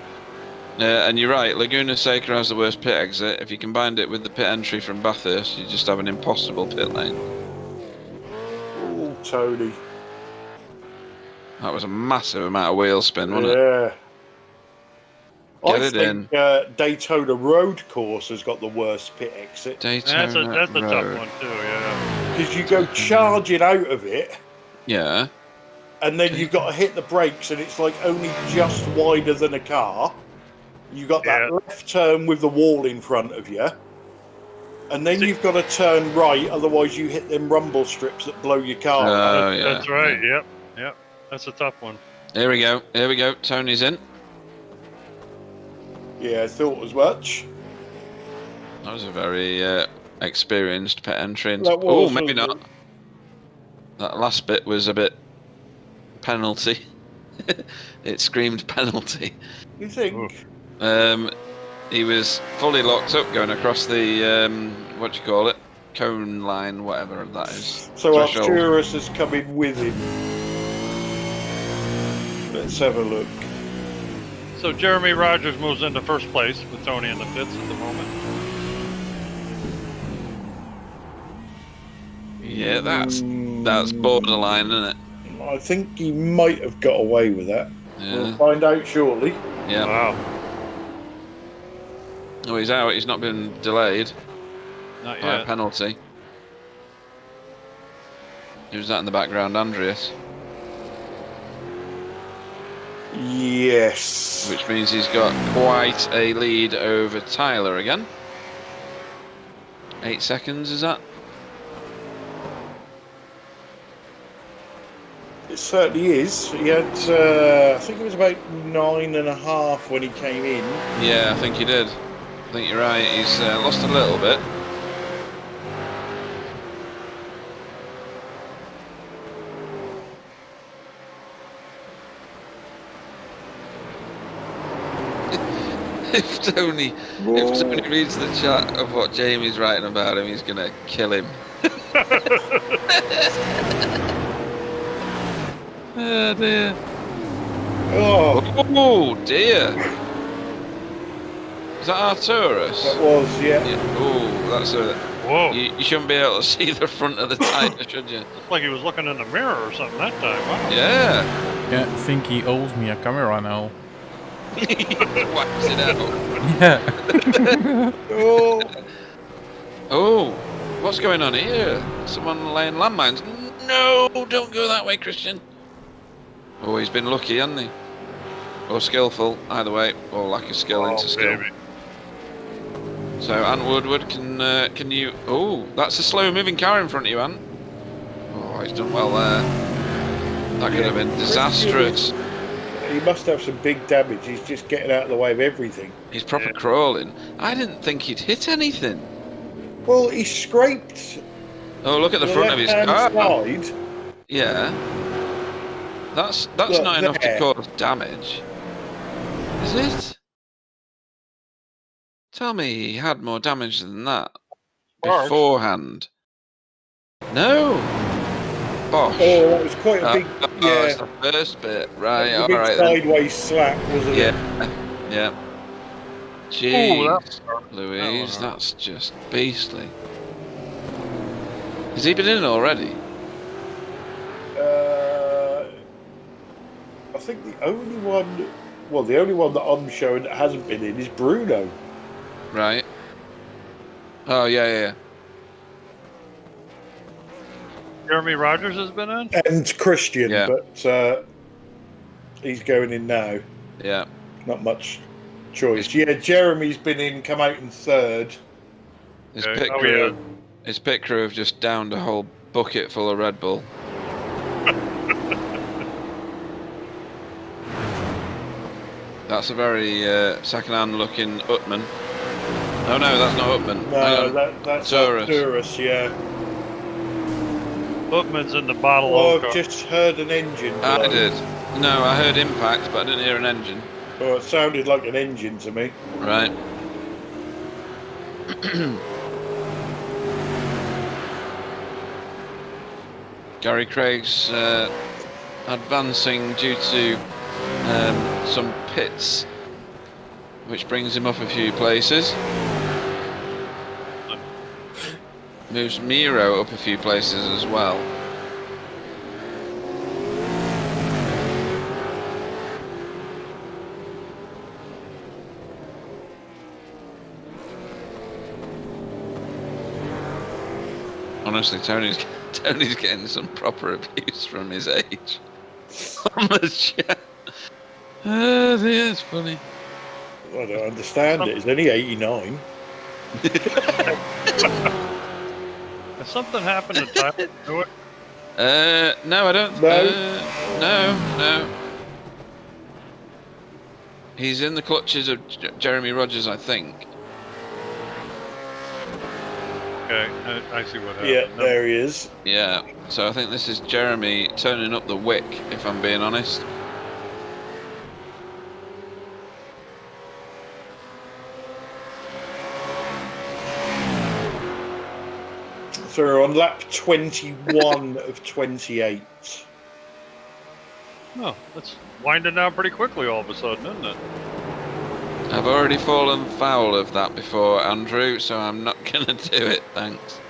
And you're right, Laguna Seca has the worst pit exit. If you combined it with the pit entry from Bathurst, you just have an impossible pit lane. Oh, Tony. That was a massive amount of wheel spin, wasn't it? Yeah. Get it in. Daytona Road Course has got the worst pit exit. Daytona That's a Road. tough one too, yeah. Because you go charging out of it, Yeah. and then you've got to hit the brakes, and it's like only just wider than a car. You got that left turn with the wall in front of you, and then you've got to turn right, otherwise you hit them rumble strips that blow your car. Oh, yeah. That's right. Yep. That's a tough one. Here we go. Tony's in. Yeah, I thought as much. That was a very experienced pit entry. That was, maybe wasn't not. That last bit was a bit penalty. It screamed penalty. You think? He was fully locked up going across the what do you call it? Cone line, whatever that is. So Threshold. Arcturus has come in with him. Let's have a look. So Jeremy Rogers moves into first place with Tony in the pits at the moment. Yeah, that's borderline, isn't it? I think he might have got away with that. Yeah. We'll find out shortly. Yeah. Wow. Oh, he's out. He's not been delayed Not by a yet. penalty. Who's that in the background? Andreas. Yes. Which means he's got quite a lead over Tyler again. 8 seconds, is that? It certainly is. He had, I think it was about 9.5 when he came in. Yeah, I think he did. I think you're right. He's lost a little bit. If Tony reads the chat of what Jamie's writing about him, he's gonna kill him. Oh dear. Oh dear. Is that Arcturus? That was, yeah. Oh, that's a. Whoa. You shouldn't be able to see the front of the tyre, should you? Looked like he was looking in the mirror or something that time. Wow. Yeah. Yeah, I think he owes me a camera now. Whacks it out. Yeah. Oh, Oh, what's going on here? Someone laying landmines. No, don't go that way, Christian. Oh, he's been lucky, hasn't he? Or skillful, either way, or lack of skill into skill. Baby. So, Ant Woodward, can you... Oh, that's a slow-moving car in front of you, Ant. Oh, he's done well there. That could have been disastrous. He must have some big damage. He's just getting out of the way of everything. He's proper crawling. I didn't think he'd hit anything. Well, he scraped Oh, look at the front of his left-hand car. side. Yeah. That's Look, not enough to there. cause damage. Is it? Tell me he had more damage than that beforehand. No. Bosh. Oh, that was quite a big, It's the first bit, right? a All big right. Then. sideways slap, wasn't it? Yeah. Jeez, Louise, that's just beastly. Has he been in already? I think the only one that I'm showing that hasn't been in is Bruno. Right. Oh, yeah. Jeremy Rogers has been in? And Christian, Yeah. but he's going in now. Yeah. Not much choice. Yeah, Jeremy's been in, come out in third. His Okay. pit crew, his pit crew have just downed a whole bucket full of Red Bull. That's a very second-hand looking Utman. Oh no, that's not Utman. No, that's Taurus. Taurus, yeah. Bookman's in the bottle Oh, of I've just heard an engine. I blow. did. No, I heard impact, but I didn't hear an engine. Oh, it sounded like an engine to me. Right. Gary Craig's advancing due to some pits, which brings him up a few places. Moves Miro up a few places as well. Honestly, Tony's getting some proper abuse from his age on the chat. It's funny. I don't understand it. It's only 89. Has something happened to Tyler Stewart? No, I don't. No. He's in the clutches of Jeremy Rogers, I think. Okay, I see what happened. Yeah, there he is. Yeah, so I think this is Jeremy turning up the wick, if I'm being honest. So we're on lap 21 of 28. Oh, that's winding down pretty quickly all of a sudden, isn't it? I've already fallen foul of that before, Andrew, so I'm not going to do it, thanks.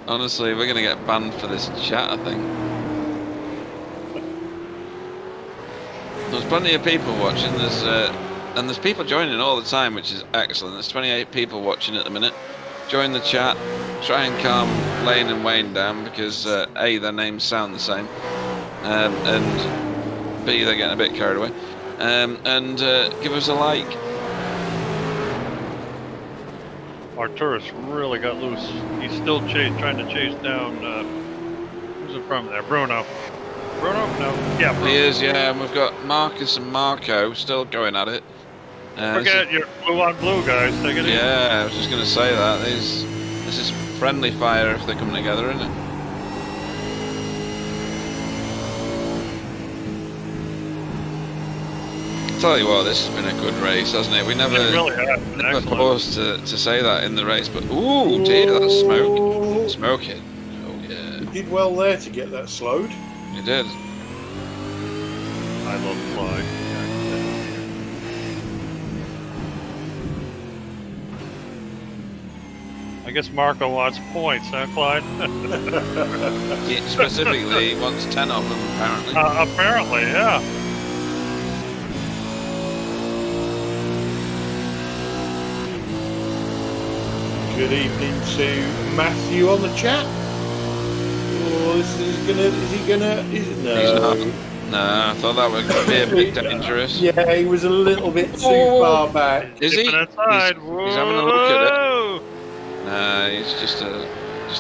Honestly, we're going to get banned for this chat, I think. There's plenty of people watching, and there's people joining all the time, which is excellent. There's 28 people watching at the minute. Join the chat, try and calm Lane and Wayne down, because A, their names sound the same, and B, they're getting a bit carried away. And give us a like. Arturus really got loose. He's still trying to chase down. Who's in front of there? Bruno. Bruno? No. Yeah, Bruno. He is, yeah. And we've got Marcus and Marco still going at it. Forget your blue on blue, guys. Take it easy. Yeah, I was just going to say that. This is friendly fire if they come together, isn't it? Tell you what, this has been a good race, hasn't it? We never, It really has. never Excellent. paused to say that in the race, but ooh, dear, that's smoking. Smoking. Oh, yeah. You did well there to get that slowed. You did. I love fly. I guess Marco wants points, huh, Clyde? He specifically wants 10 of them, apparently. Apparently, yeah. Good evening to Matthew on the chat. Oh, is he gonna? He's not. No, I thought that would be a bit dangerous. Yeah, he was a little bit too far back. Is he? Dipping inside. He's having a look at it. Whoa! No, he's just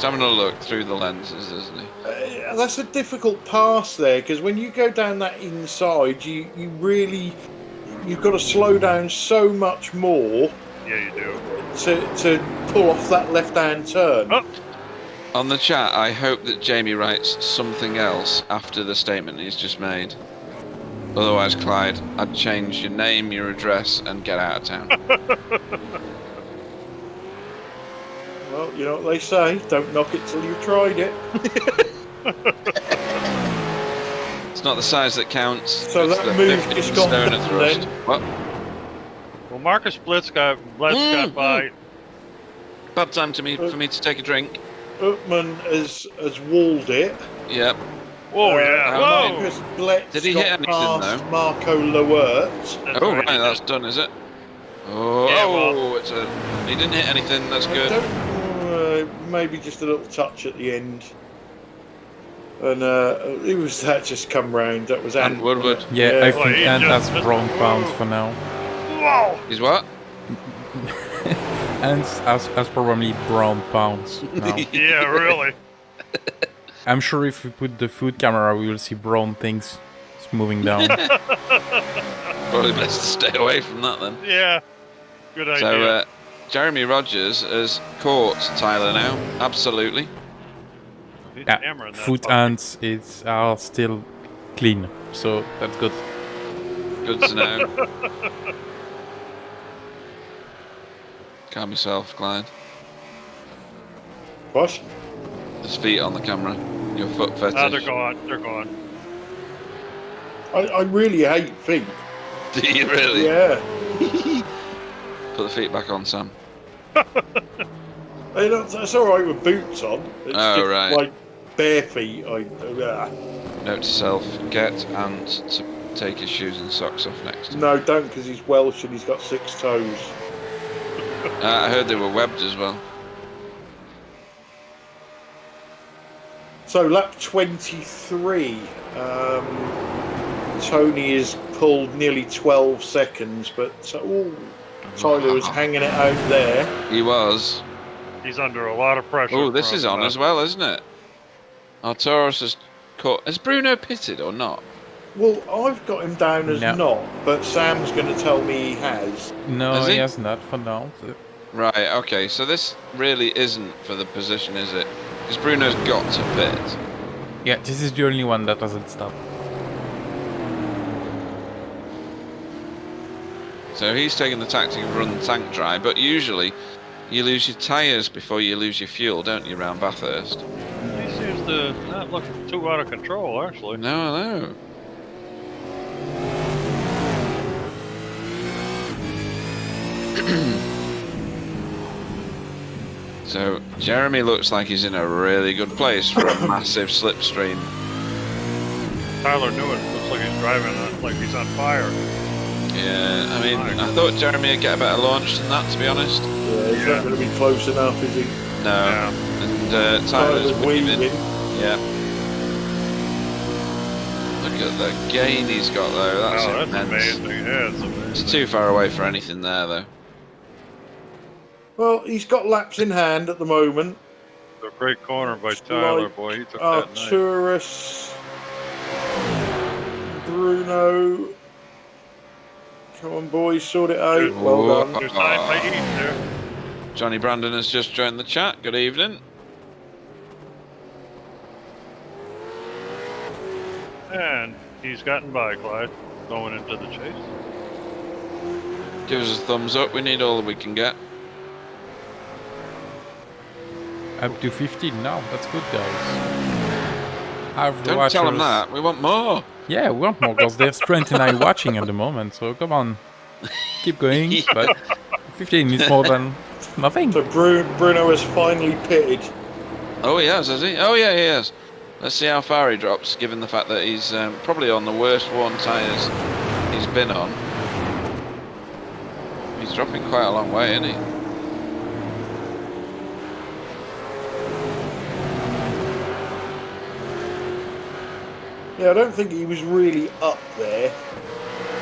having a look through the lenses, isn't he? That's a difficult pass there, because when you go down that inside, you've got to slow down so much more. Yeah, you do. To pull off that left-hand turn. Oh. On the chat, I hope that Jamie writes something else after the statement he's just made. Otherwise, Clyde, I'd change your name, your address, and get out of town. Well, you know what they say, don't knock it till you've tried it. It's not the size that counts. So it's that the move 15 just gone stone at thrust. then. What? Well, Marcus Blitz got by. Bad time for me to take a drink. Utman has walled it. Yep. Oh, yeah. Whoa! Marcus Blitz Did he hit anything, past though? Marco Lewert. Oh, right, that's done, is it? Oh, Yeah, well- he didn't hit anything, that's good. Maybe just a little touch at the end. And it was that just come round. That was And Woodward. Yeah, I think he Ant just has missed brown the pounds move. for now. Whoa! He's what? Ant has probably brown pounds now. Yeah, really. I'm sure if we put the food camera, we will see brown things moving down. Probably best to stay away from that then. Yeah. Good idea. So, Jeremy Rogers has caught Tyler now. Absolutely. He's Yeah, hammering that foot puppy. ants are still clean, so that's good. Good to know. Calm yourself, Clyde. What? His feet on the camera. Your foot fetish. Oh, they're gone. They're gone. I really hate feet. Do you really? Yeah. Put the feet back on, Sam. That's all right with boots on. It's Oh, just right. like bare feet. Note to self, get Ant to take his shoes and socks off next time. No, don't, because he's Welsh and he's got 6 toes. I heard they were webbed as well. So lap 23, Tony has pulled nearly 12 seconds, but Tyler was hanging it out there. He was. He's under a lot of pressure. Oh, this from, is on as well, isn't it? Arturos has caught. Has Bruno pitted or not? Well, I've got him down as No. not, but Sam's going to tell me he has. No, Has he he? has not for now. Right, okay, so this really isn't for the position, is it? Because Bruno's got to pit. Yeah, this is the only one that doesn't stop. So he's taking the tactic of run the tank dry, but usually you lose your tyres before you lose your fuel, don't you, around Bathurst? He seems to not look too out of control, actually. No. So Jeremy looks like he's in a really good place for a massive slipstream. Tyler knew it. Looks like he's driving like he's on fire. Yeah, I mean, I thought Jeremy would get a better launch than that, to be honest. Yeah, he's Yeah. not going to be close enough, is he? No. Yeah. And Tyler's weaving. weaving. Yeah. Look at the gain he's got, though. That's Oh, that's immense. amazing. Yeah, it's amazing. It's too far away for anything there, though. Well, he's got laps in hand at the moment. A great corner by Tyler, Like boy. He took that nice. Arturos, Bruno. Come on, boys, sort it out. Good. Well Oh. done. There's 9 by each there. Johnny Brandon has just joined the chat. Good evening. And he's gotten by, Clyde, going into the chase. Give us a thumbs up. We need all that we can get. Up to 15 now. That's good, guys. Don't tell them that. We want more. Yeah, we want more because there's 29 watching at the moment. So come on, keep going. But 15 is more than nothing. So Bruno has finally pitted. Oh, he has he? Oh, yeah, he has. Let's see how far he drops, given the fact that he's probably on the worst worn tyres he's been on. He's dropping quite a long way, isn't he? Yeah, I don't think he was really up there.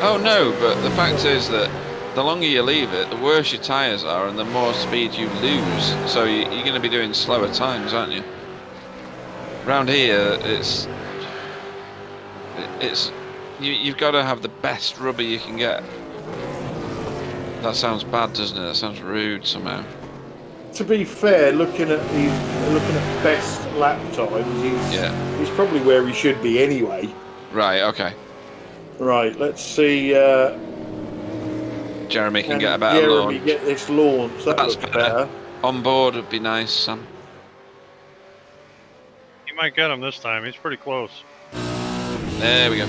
Oh no, but the fact is that the longer you leave it, the worse your tyres are and the more speed you lose. So you're going to be doing slower times, aren't you? Round here, you've got to have the best rubber you can get. That sounds bad, doesn't it? That sounds rude somehow. To be fair, looking at best lap times, he's probably where he should be anyway. Right. Okay. Right. Let's see. Jeremy can get a better launch. Jeremy get this launch. That's better. On board would be nice, Sam. You might get him this time. He's pretty close. There we go.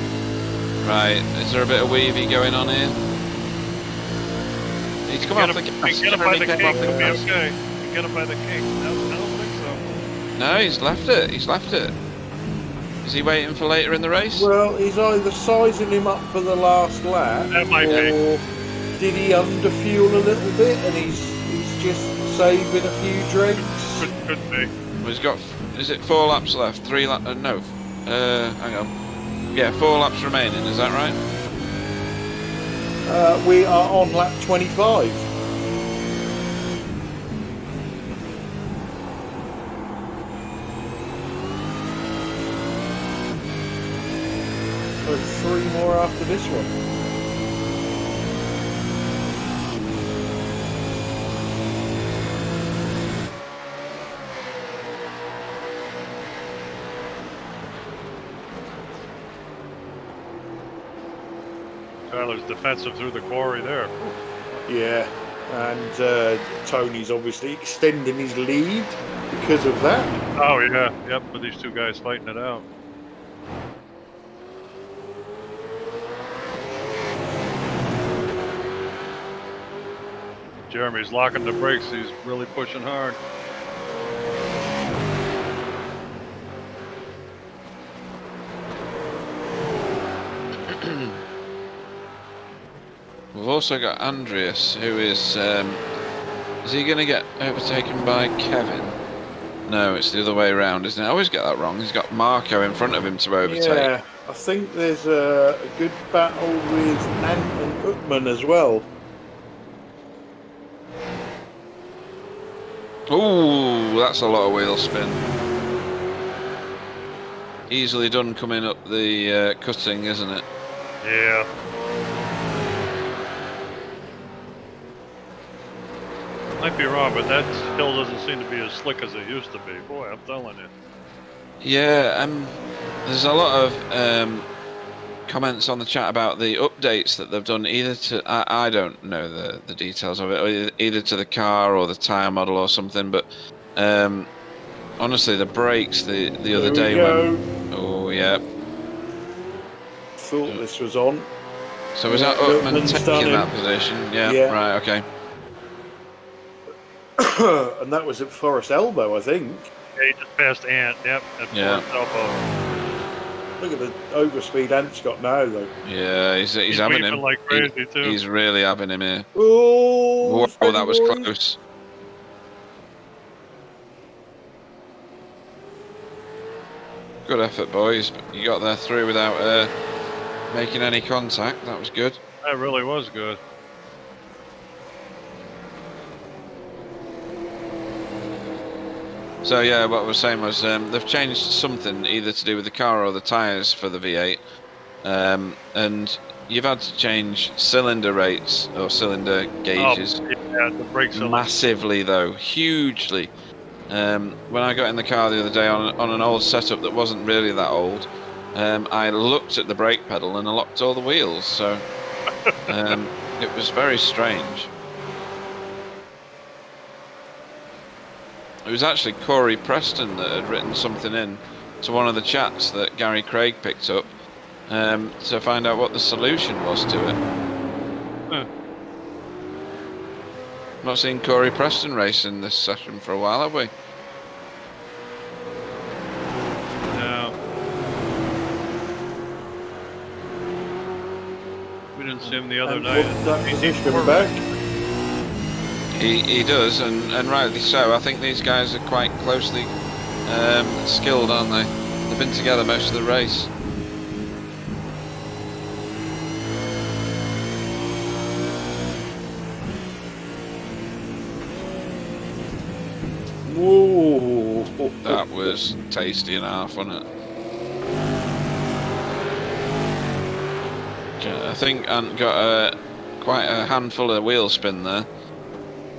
Right. Is there a bit of weavy going on here? He's come off the gas. Get him by the cake. He'll be okay. Get him by the cake. No, I don't think so. No, he's left it. He's left it. Is he waiting for later in the race? Well, he's either sizing him up for the last lap, That might be. or did he underfuel a little bit and he's just saving a few drinks? Could be. Well, he's got. Is it 4 laps left? 3 laps? No. Hang on. Yeah, 4 laps remaining. Is that right? We are on lap 25. So 3 more after this one. Tyler's defensive through the quarry there. Yeah, and Tony's obviously extending his lead because of that. Oh yeah, yep. With these two guys fighting it out. Jeremy's locking the brakes. He's really pushing hard. We've also got Andreas, who is he going to get overtaken by Kevin? No, it's the other way around, isn't it? I always get that wrong. He's got Marco in front of him to overtake. Yeah, I think there's a good battle with Ant and Uckman as well. Ooh, that's a lot of wheel spin. Easily done coming up the cutting, isn't it? Yeah. Might be wrong, but that hill doesn't seem to be as slick as it used to be. Boy, I'm telling you. Yeah, there's a lot of comments on the chat about the updates that they've done. Either to I don't know the details of it, or either to the car or the tyre model or something. But honestly, the brakes the other day when yeah, thought this was on. So was that Uckman taking that position? Yeah, right, okay. And that was at Forest Elbow, I think. Yeah, he just passed Ant. Yep, at Forest Elbow. Look at the overspeed Ant's got now, though. Yeah, he's having him. Like crazy too. He's really having him here. Oh, whoa, that was close. Good effort, boys. You got there through without making any contact. That was good. That really was good. So yeah, what I was saying was they've changed something either to do with the car or the tyres for the V8, and you've had to change cylinder rates or cylinder gauges. Yeah, the brake massively though, hugely. When I got in the car the other day on an old setup that wasn't really that old, I looked at the brake pedal and I locked all the wheels, so it was very strange. It was actually Corey Preston that had written something in to one of the chats that Gary Craig picked up to find out what the solution was to it. Not seen Corey Preston racing this session for a while, have we? No. We didn't see him the other night. That position back. He does, and rightly so. I think these guys are quite closely skilled, aren't they? They've been together most of the race. Ooh. That was tasty and a half, wasn't it? I think Ant got quite a handful of wheel spin there.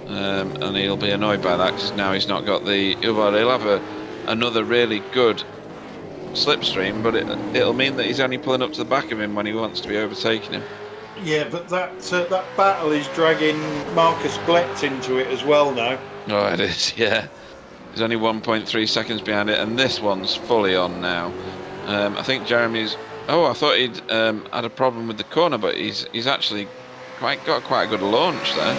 And he'll be annoyed by that because now he's not got the... Well, he'll have another really good slipstream, but it'll mean that he's only pulling up to the back of him when he wants to be overtaking him. Yeah, but that battle is dragging Marcus Blett into it as well now. Oh, it is, yeah. He's only 1.3 seconds behind it, and this one's fully on now. I think Jeremy's... Oh, I thought he'd had a problem with the corner, but he's actually got quite a good launch there.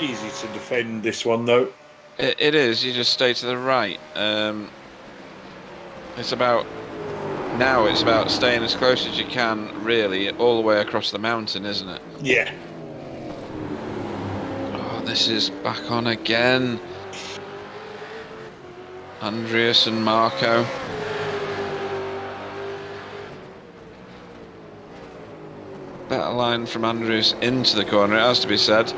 Easy to defend this one, though. It is. You just stay to the right. It's about staying as close as you can, really, all the way across the mountain, isn't it? Yeah. Oh, this is back on again. Andreas and Marco. Better line from Andreas into the corner, it has to be said.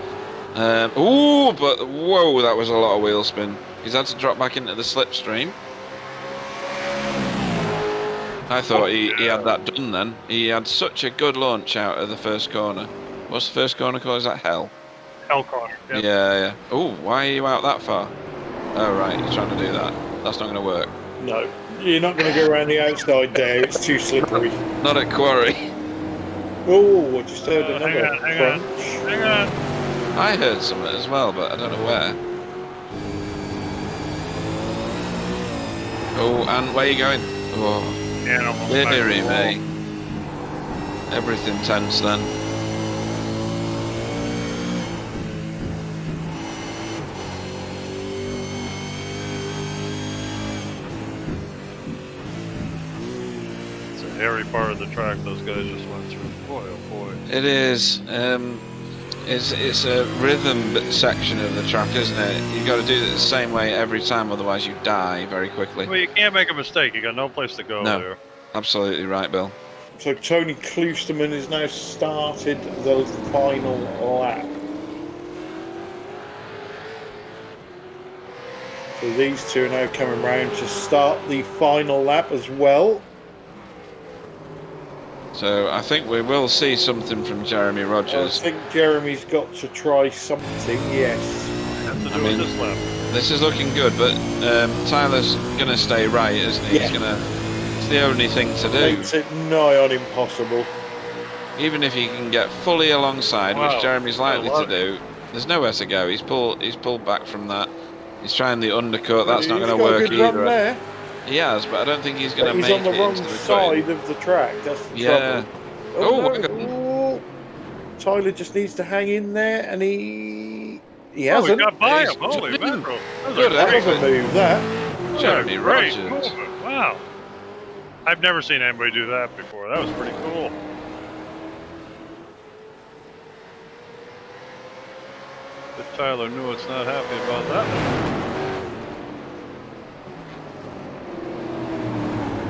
Ooh, but whoa, that was a lot of wheel spin. He's had to drop back into the slipstream. I thought he had that done then. He had such a good launch out of the first corner. What's the first corner called? Is that Hell? Hell corner. Yep. Yeah. Oh, why are you out that far? Oh, right, you're trying to do that. That's not going to work. No, you're not going to go around the outside there. It's too slippery. Not at Quarry. Oh, I just heard another hang on. I heard some of it as well, but I don't know where. Oh, and where are you going? Oh, dearie me. Everything tense then. It's a hairy part of the track those guys just went through. Boy, oh boy. It is. It's a rhythm section of the track, isn't it? You've got to do it the same way every time, otherwise you die very quickly. Well, you can't make a mistake. You got no place to go there. Absolutely right, Bill. So Tony Kloosterman has now started the final lap. So these two are now coming round to start the final lap as well. So I think we will see something from Jeremy Rogers. I think Jeremy's got to try something, yes. Has to do with this lap. This is looking good, but Tyler's going to stay right, isn't he? Yeah. It's the only thing to do. Makes it nigh on impossible. Even if he can get fully alongside, which Jeremy's likely to do, there's nowhere to go. He's pulled back from that. He's trying the undercut. That's not going to work either. There. He has, but I don't think he's going to make it. He's on the wrong side of the track. That's the trouble. Oh, Tyler just needs to hang in there, and he Oh, hasn't. he got by him. Holy mackerel. Good That was a move, that. Jeremy Great Rogers. movement. Wow. I've never seen anybody do that before. That was pretty cool. But Tyler Newitt's not happy about that one.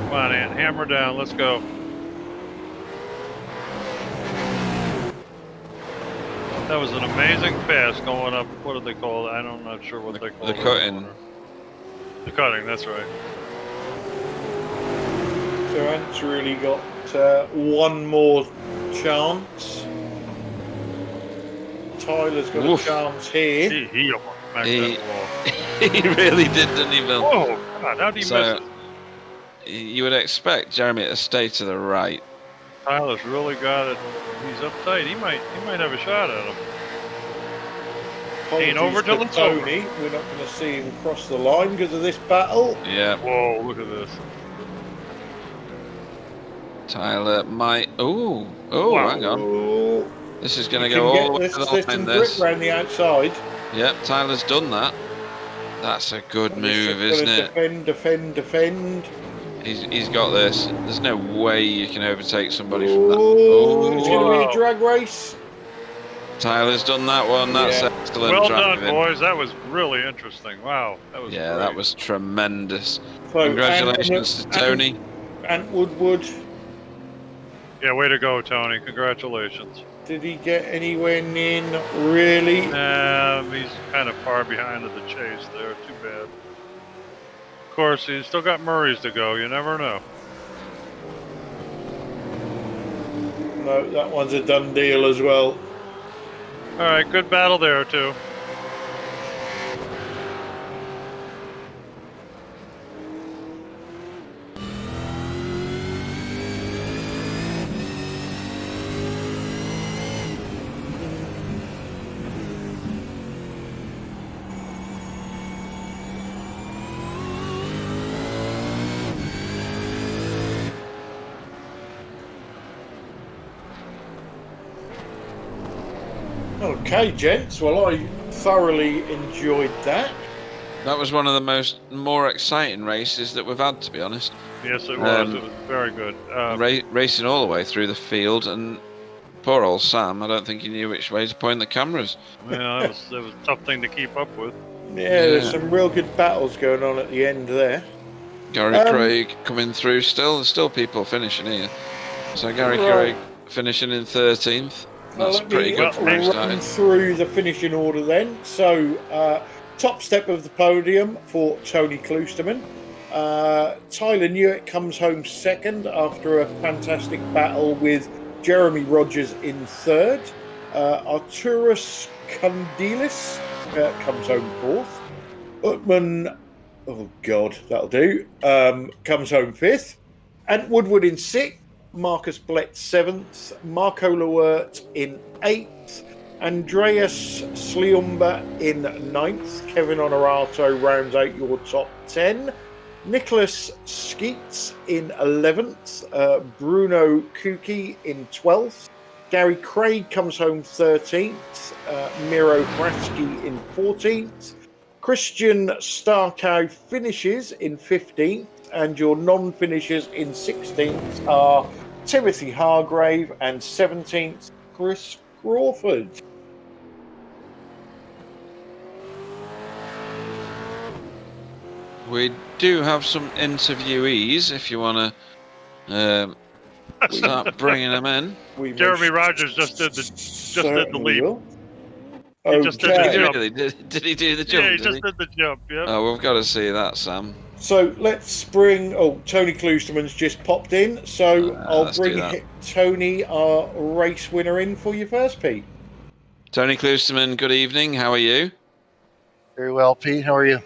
Come on, Ant. Hammer down. Let's go. That was an amazing pass going up. What do they call it? I'm not sure what they call it. The cutting. The cutting, that's right. So Ant's really got one more chance. Tyler's got a chance here. He almost smacked that wall. He really did, didn't he, Bill? Oh, God, how'd he miss it? You would expect Jeremy to stay to the right. Tyler's really got it. He's uptight. He might have a shot at him. Ain't over till it's over. Tony, we're not going to see him cross the line because of this battle. Yeah. Whoa, look at this. Tyler might. Oh, wow. Hang on. Oh. This is going to go all the way to the line. This around the outside. Yep, Tyler's done that. That's a good move, isn't it? Defend. He's got this. There's no way you can overtake somebody from that. Oh, it's going to be a drag race. Tyler's done that one. That's excellent. Well done, boys. That was really interesting. Wow, that was great. That was tremendous. So, congratulations to Tony. And Woodward. Yeah, way to go, Tony. Congratulations. Did he get anywhere near? Not really. He's kind of far behind of the chase there. Too bad. Of course, he's still got Murray's to go. You never know. No, that one's a done deal as well. All right, good battle there too. Okay, gents. Well, I thoroughly enjoyed that. That was one of the more exciting races that we've had, to be honest. Yes, it was. It was very good. Racing all the way through the field, and poor old Sam, I don't think he knew which way to point the cameras. Yeah, it was a tough thing to keep up with. Yeah, there's some real good battles going on at the end there. Gary Craig coming through still. There's still people finishing here. So Gary Craig finishing in 13th. That's pretty good for him starting. Through the finishing order then. So, top step of the podium for Tony Kloosterman. Tyler Newitt comes home second after a fantastic battle with Jeremy Rogers in third. Arturus Kundilis comes home fourth. Utman, oh God, that'll do, comes home fifth. And Woodward in sixth. Marcus Blett seventh, Marco Lewert in eighth, Andreas Sliumba in ninth, Kevin Honorato rounds out your top 10, Nicholas Skeets in 11th, Bruno Kuki in 12th, Gary Craig comes home 13th, Miro Brasky in 14th, Christian Starkow finishes in 15th, and your non-finishers in 16th are Timothy Hargrave and 17th, Chris Crawford. We do have some interviewees if you want to start bringing them in. Jeremy Rogers just did the leap. He just did the jump. Did he do the jump? Yeah, he just did the jump. Yeah. Oh, we've got to see that, Sam. So let's bring. Oh, Tony Kloosterman's just popped in. So I'll bring Tony, our race winner, in for you first, Pete. Tony Kloosterman, good evening. How are you? Very well, Pete. How are you?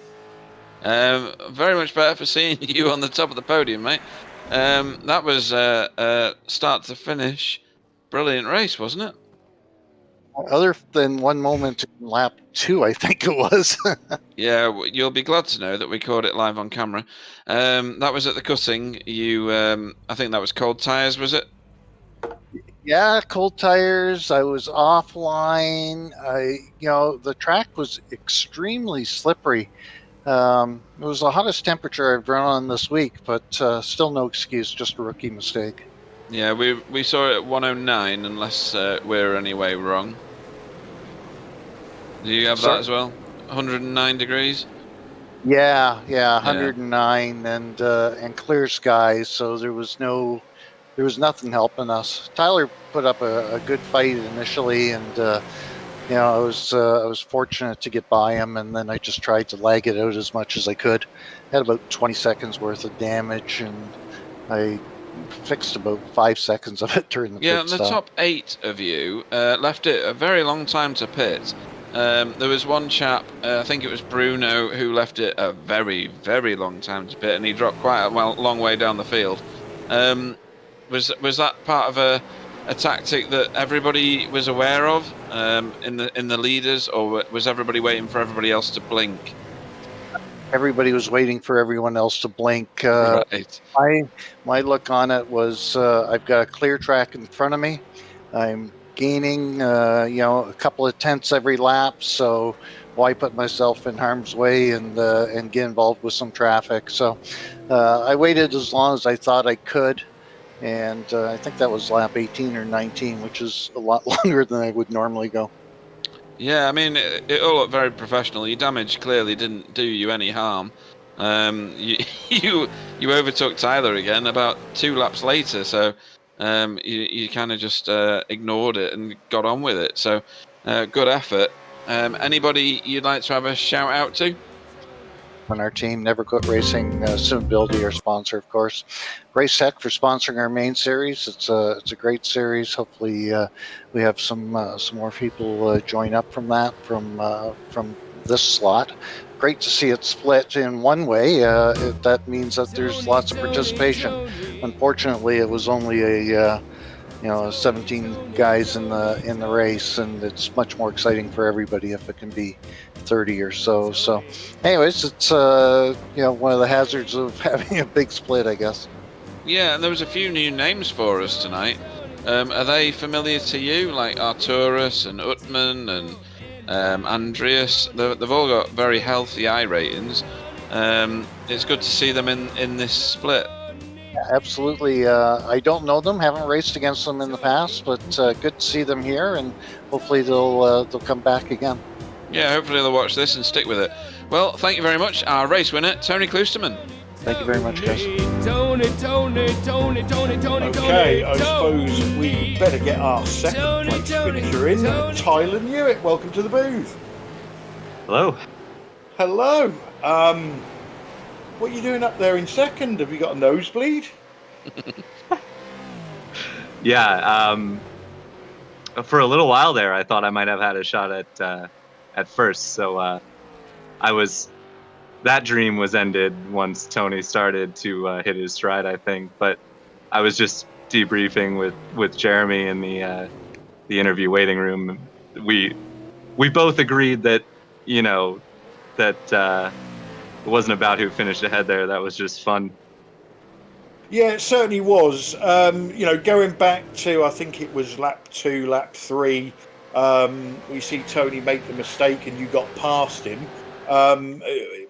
Very much better for seeing you on the top of the podium, mate. That was start to finish, brilliant race, wasn't it? Other than one moment in lap 2, I think it was. Yeah, you'll be glad to know that we caught it live on camera. That was at the cutting. I think that was cold tyres, was it? Yeah, cold tires. I was offline. The track was extremely slippery. It was the hottest temperature I've run on this week, but still no excuse, just a rookie mistake. Yeah, we saw it at 109, unless we're anyway wrong. Do you have that as well? 109 degrees? Yeah, 109 and clear skies, so there was nothing helping us. Tyler put up a good fight initially, and I was fortunate to get by him, and then I just tried to lag it out as much as I could. Had about 20 seconds worth of damage, and I fixed about 5 seconds of it during the pit and the stop. top 8 of you left it a very long time to pit. There was one chap, I think it was Bruno, who left it a very, very long time to pit, and he dropped quite a long way down the field. Was that part of a tactic that everybody was aware of in the leaders, or was everybody waiting for everybody else to blink? Everybody was waiting for everyone else to blink. Right. My look on it was I've got a clear track in front of me. I'm gaining a couple of tenths every lap, so why put myself in harm's way and get involved with some traffic? So I waited as long as I thought I could, and I think that was lap 18 or 19, which is a lot longer than I would normally go. Yeah, I mean, it all looked very professional. Your damage clearly didn't do you any harm. You overtook Tyler again about 2 laps later, so you kind of just ignored it and got on with it. So good effort. Anybody you'd like to have a shout out to? On our team, Never Quit Racing, Sustainability, our sponsor, of course. Race Tech for sponsoring our main series. It's a great series. Hopefully, we have some more people join up from this slot. Great to see it split in one way. That means that there's lots of participation. Unfortunately, it was only a 17 guys in the race, and it's much more exciting for everybody if it can be 30 or so. So, anyways, it's one of the hazards of having a big split, I guess. Yeah, and there was a few new names for us tonight. Are they familiar to you, like Arturus and Utman and Andreas? They've all got very healthy I ratings. It's good to see them in this split. Absolutely. I don't know them, haven't raced against them in the past, but good to see them here, and hopefully they'll come back again. Yeah, hopefully they'll watch this and stick with it. Well, thank you very much. Our race winner, Tony Kloosterman. Thank you very much, guys. Okay, I suppose we better get our second place finisher in. Tyler Newitt, welcome to the booth. Hello. Hello. What are you doing up there in second? Have you got a nosebleed? Yeah. For a little while there, I thought I might have had a shot at first. So that dream was ended once Tony started to hit his stride, I think. But I was just debriefing with Jeremy in the interview waiting room. We both agreed that it wasn't about who finished ahead there. That was just fun. Yeah, it certainly was. Going back to, I think it was lap 2, lap 3, we see Tony make the mistake and you got past him.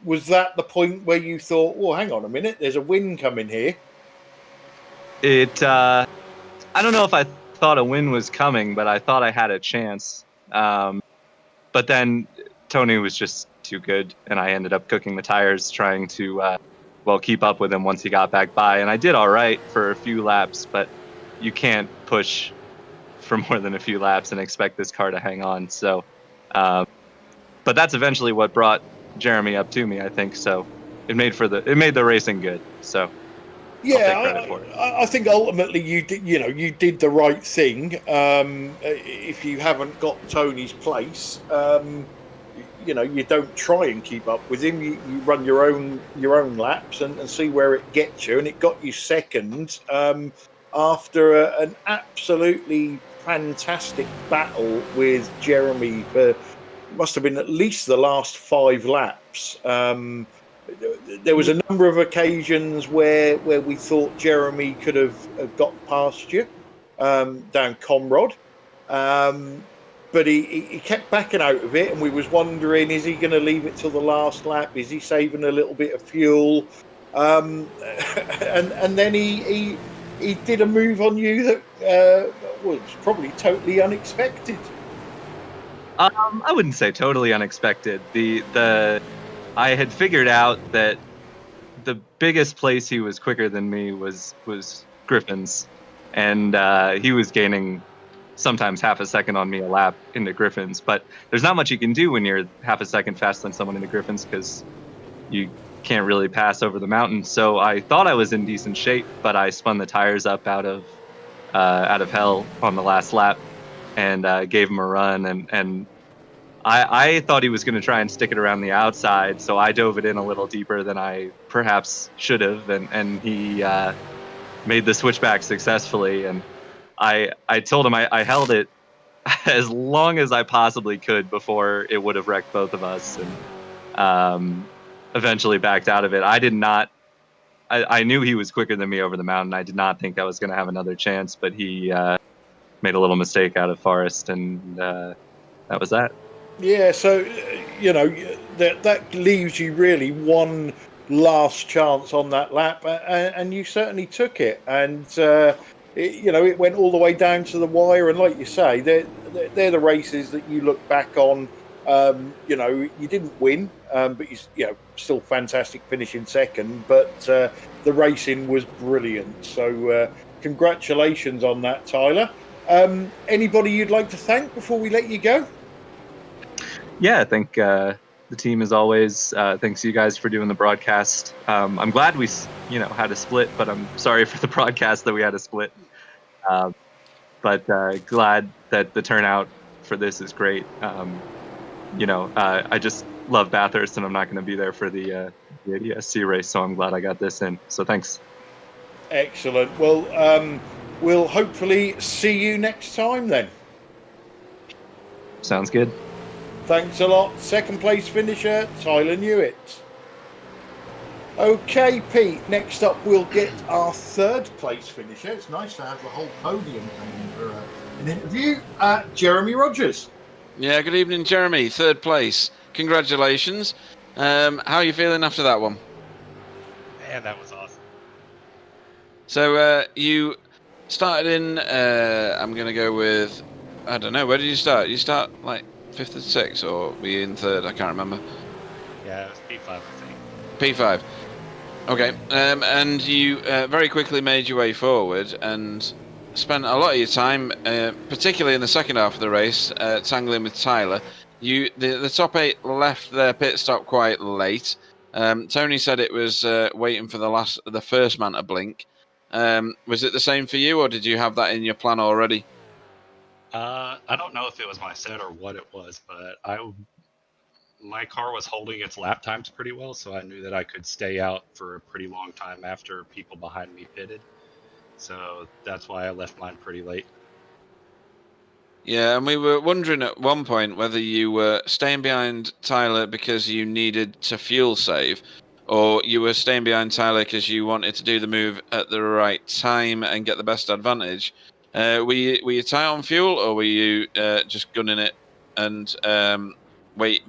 Was that the point where you thought, well, hang on a minute, there's a win coming here? I don't know if I thought a win was coming, but I thought I had a chance. But then Tony was just too good, and I ended up cooking the tires trying to keep up with him once he got back by. And I did all right for a few laps, but you can't push for more than a few laps and expect this car to hang on. So but that's eventually what brought Jeremy up to me, I think. So it made the racing good. So yeah, I'll take credit for it. I think ultimately you did the right thing. If you haven't got Tony's place, you don't try and keep up with him. You run your own laps and see where it gets you. And it got you second after an absolutely fantastic battle with Jeremy for must have been at least the last 5 laps. There was a number of occasions where we thought Jeremy could have got past you down Comrod. But he kept backing out of it, and we was wondering, is he going to leave it till the last lap? Is he saving a little bit of fuel? And then he did a move on you that was probably totally unexpected. I wouldn't say totally unexpected. I had figured out that the biggest place he was quicker than me was Griffin's, and he was gaining sometimes half a second on me a lap into Griffin's. But there's not much you can do when you're half a second faster than someone into Griffin's because you can't really pass over the mountain. So I thought I was in decent shape, but I spun the tires up out of hell on the last lap and gave him a run. And I thought he was going to try and stick it around the outside, so I dove it in a little deeper than I perhaps should have, and he made the switchback successfully. And I told him I held it as long as I possibly could before it would have wrecked both of us, and eventually backed out of it. I knew he was quicker than me over the mountain. I did not think I was going to have another chance, but he made a little mistake out of Forest, and that was that. Yeah, so that leaves you really one last chance on that lap, and you certainly took it. And it went all the way down to the wire. And like you say, they're the races that you look back on. You didn't win, but you still fantastic finishing second. But the racing was brilliant. So congratulations on that, Tyler. Anybody you'd like to thank before we let you go? Yeah, I think the team, as always, thanks you guys for doing the broadcast. I'm glad we, had a split, but I'm sorry for the broadcast that we had a split. But glad that the turnout for this is great. I just love Bathurst, and I'm not going to be there for the ADSC race, so I'm glad I got this in. So thanks. Excellent. Well, we'll hopefully see you next time then. Sounds good. Thanks a lot. Second place finisher, Tyler Newitt. Okay, Pete, next up we'll get our third place finisher. It's nice to have the whole podium coming for an interview. Jeremy Rogers. Yeah, good evening, Jeremy. Third place. Congratulations. How are you feeling after that one? Man, that was awesome. So you started in, I'm going to go with, I don't know, where did you start? You start like 5th or 6th, or were you in 3rd? I can't remember. Yeah, it was P5, I think. P5. Okay, and you very quickly made your way forward and spent a lot of your time, particularly in the second half of the race, tangling with Tyler. The top 8 left their pit stop quite late. Tony said it was waiting for the first man to blink. Was it the same for you, or did you have that in your plan already? I don't know if it was my set or what it was, but my car was holding its lap times pretty well, so I knew that I could stay out for a pretty long time after people behind me pitted. So that's why I left mine pretty late. Yeah, and we were wondering at one point whether you were staying behind Tyler because you needed to fuel save, or you were staying behind Tyler because you wanted to do the move at the right time and get the best advantage. Were you tight on fuel, or were you just gunning it and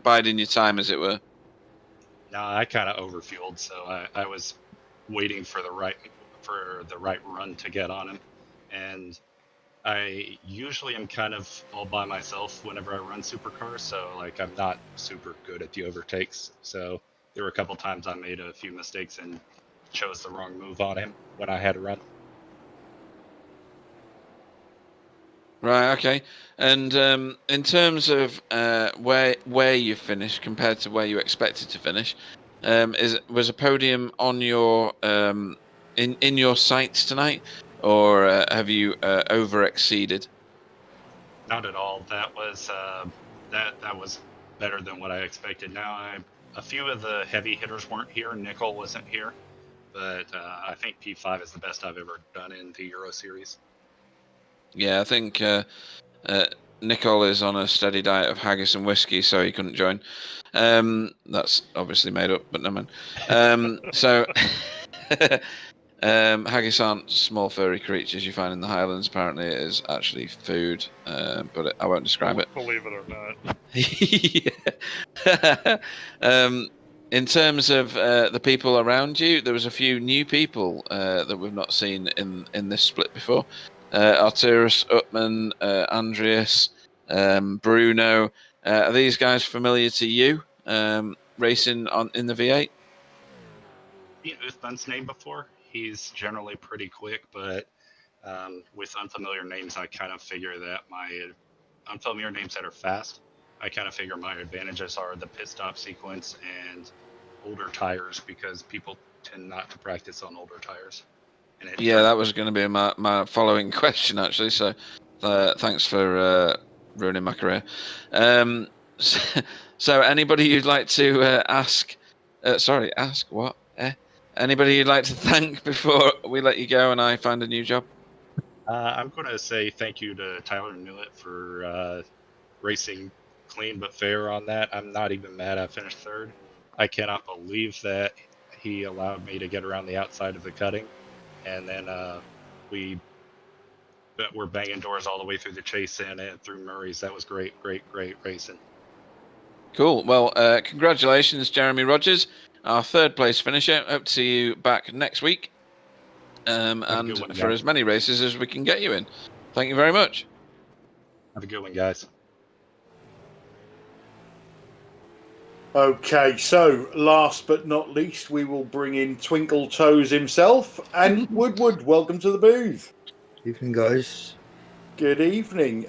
biding your time, as it were? No, I kind of overfueled, so I was waiting for the right run to get on him, and I usually am kind of all by myself whenever I run Supercars, so I'm not super good at the overtakes. So there were a couple times I made a few mistakes and chose the wrong move on him when I had to run. Right. Okay. And in terms of where you finished compared to where you expected to finish, was a podium on your in your sights tonight, or have you over exceeded? Not at all. That was that was better than what I expected. Now, a few of the heavy hitters weren't here. Nickel wasn't here, but I think P5 is the best I've ever done in the Euro Series. Yeah, I think Nicole is on a steady diet of haggis and whiskey, so he couldn't join. That's obviously made up, but no man. So haggis aren't small furry creatures you find in the Highlands. Apparently, it is actually food, but I won't describe it. Believe it or not. In terms of the people around you, there was a few new people that we've not seen in this split before. Arturus, Utman, Andreas, Bruno. Are these guys familiar to you, racing in the V8? Seen Uthman's name before. He's generally pretty quick, but with unfamiliar names, I kind of figure that my unfamiliar names that are fast, I kind of figure my advantages are the pit stop sequence and older tires, because people tend not to practice on older tires. Yeah, that was going to be my following question, actually. So thanks for ruining my career. So anybody you'd like to ask what? Anybody you'd like to thank before we let you go and I find a new job? I'm going to say thank you to Tyler Newitt for racing clean but fair on that. I'm not even mad I finished 3rd. I cannot believe that he allowed me to get around the outside of the cutting. And then we're banging doors all the way through the chase and through Murray's. That was great racing. Cool. Well, congratulations, Jeremy Rogers, our 3rd place finisher. Hope to see you back next week, and for as many races as we can get you in. Thank you very much. Have a good one, guys. Okay, so last but not least, we will bring in Twinkle Toes himself and Woodward. Welcome to the booth. Evening, guys. Good evening.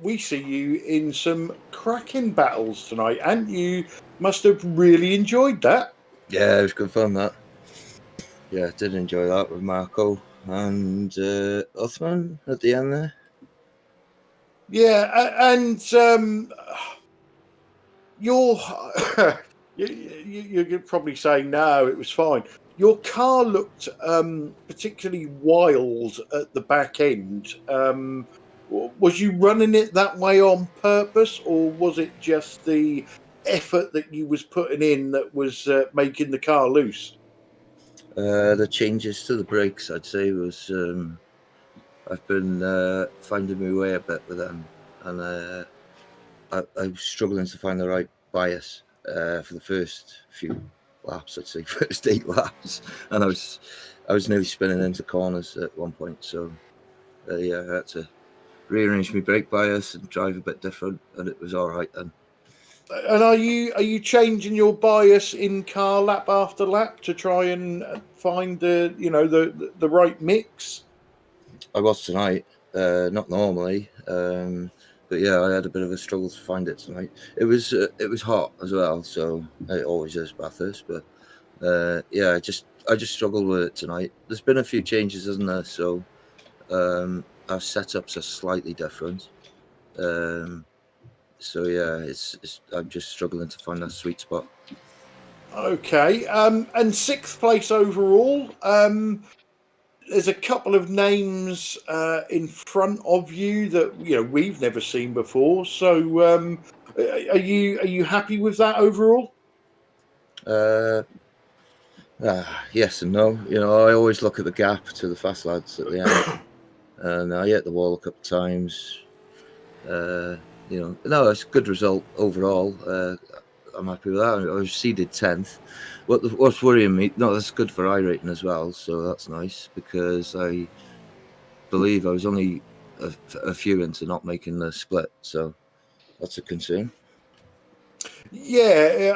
We see you in some cracking battles tonight, and you must have really enjoyed that. Yeah, it was good fun, that. Yeah, I did enjoy that with Marco and Othman at the end there. Yeah, and you're you're probably saying no, it was fine. Your car looked particularly wild at the back end. Was you running it that way on purpose, or was it just the effort that you was putting in that was making the car loose? The changes to the brakes, I'd say, was I've been finding my way a bit with them, and I was struggling to find the right bias for the first few laps. I'd say first 8 laps, and I was nearly spinning into corners at one point. So yeah, I had to rearrange my brake bias and drive a bit different, and it was all right then. And are you changing your bias in car lap after lap to try and find the right mix? I was tonight, not normally, but yeah, I had a bit of a struggle to find it tonight. It was hot as well, so it always is Bathurst. But yeah, I just struggled with it tonight. There's been a few changes, isn't there? So our setups are slightly different. So yeah, I'm just struggling to find that sweet spot. Okay, and 6th place overall. There's a couple of names in front of you that we've never seen before. So, are you happy with that overall? Yes and no. I always look at the gap to the fast lads at the end, and I hit the wall a couple of times. No, it's a good result overall. I'm happy with that. I was seeded 10th. What's worrying me? No, that's good for iRacing as well, so that's nice because I believe I was only a few into not making the split, so that's a concern. Yeah,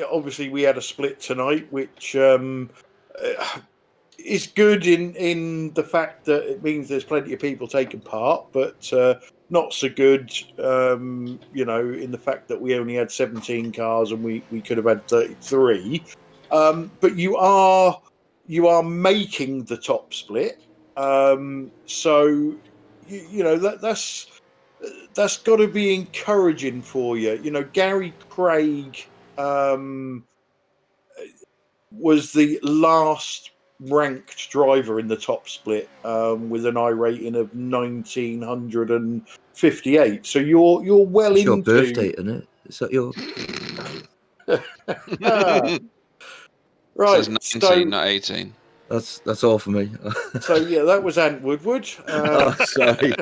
obviously we had a split tonight, which is good in the fact that it means there's plenty of people taking part, but not so good, in the fact that we only had 17 cars and we could have had 33. But you are making the top split, so that's got to be encouraging for you. Gary Craig was the last ranked driver in the top split with an I rating of 1958. So you're well it's into your birthday, isn't it? Is that your? Right, It says 19, not 18. That's all for me. So yeah, that was Ant Woodward. Sorry.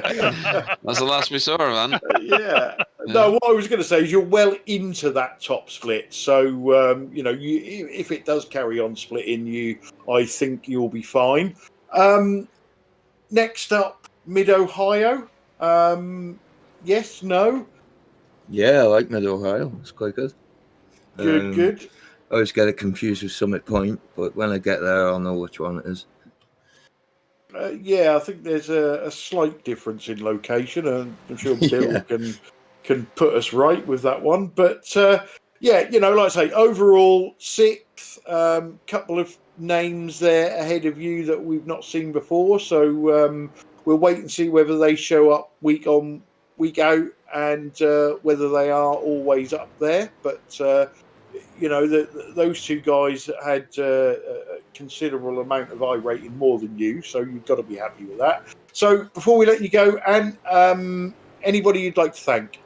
That's the last we saw of Ant. Yeah. No, what I was going to say is you're well into that top split. So if it does carry on splitting, I think you'll be fine. Next up, Mid Ohio. Yes, no. Yeah, I like Mid Ohio. It's quite good. Good. I always get it confused with Summit Point, but when I get there, I'll know which one it is. Yeah, I think there's a slight difference in location, and I'm sure Bill can put us right with that one. But yeah, like I say, overall 6th. Couple of names there ahead of you that we've not seen before. So we'll wait and see whether they show up week on, week out, and whether they are always up there. But those two guys had a considerable amount of I rating more than you, so you've got to be happy with that. So before we let you go, and anybody you'd like to thank?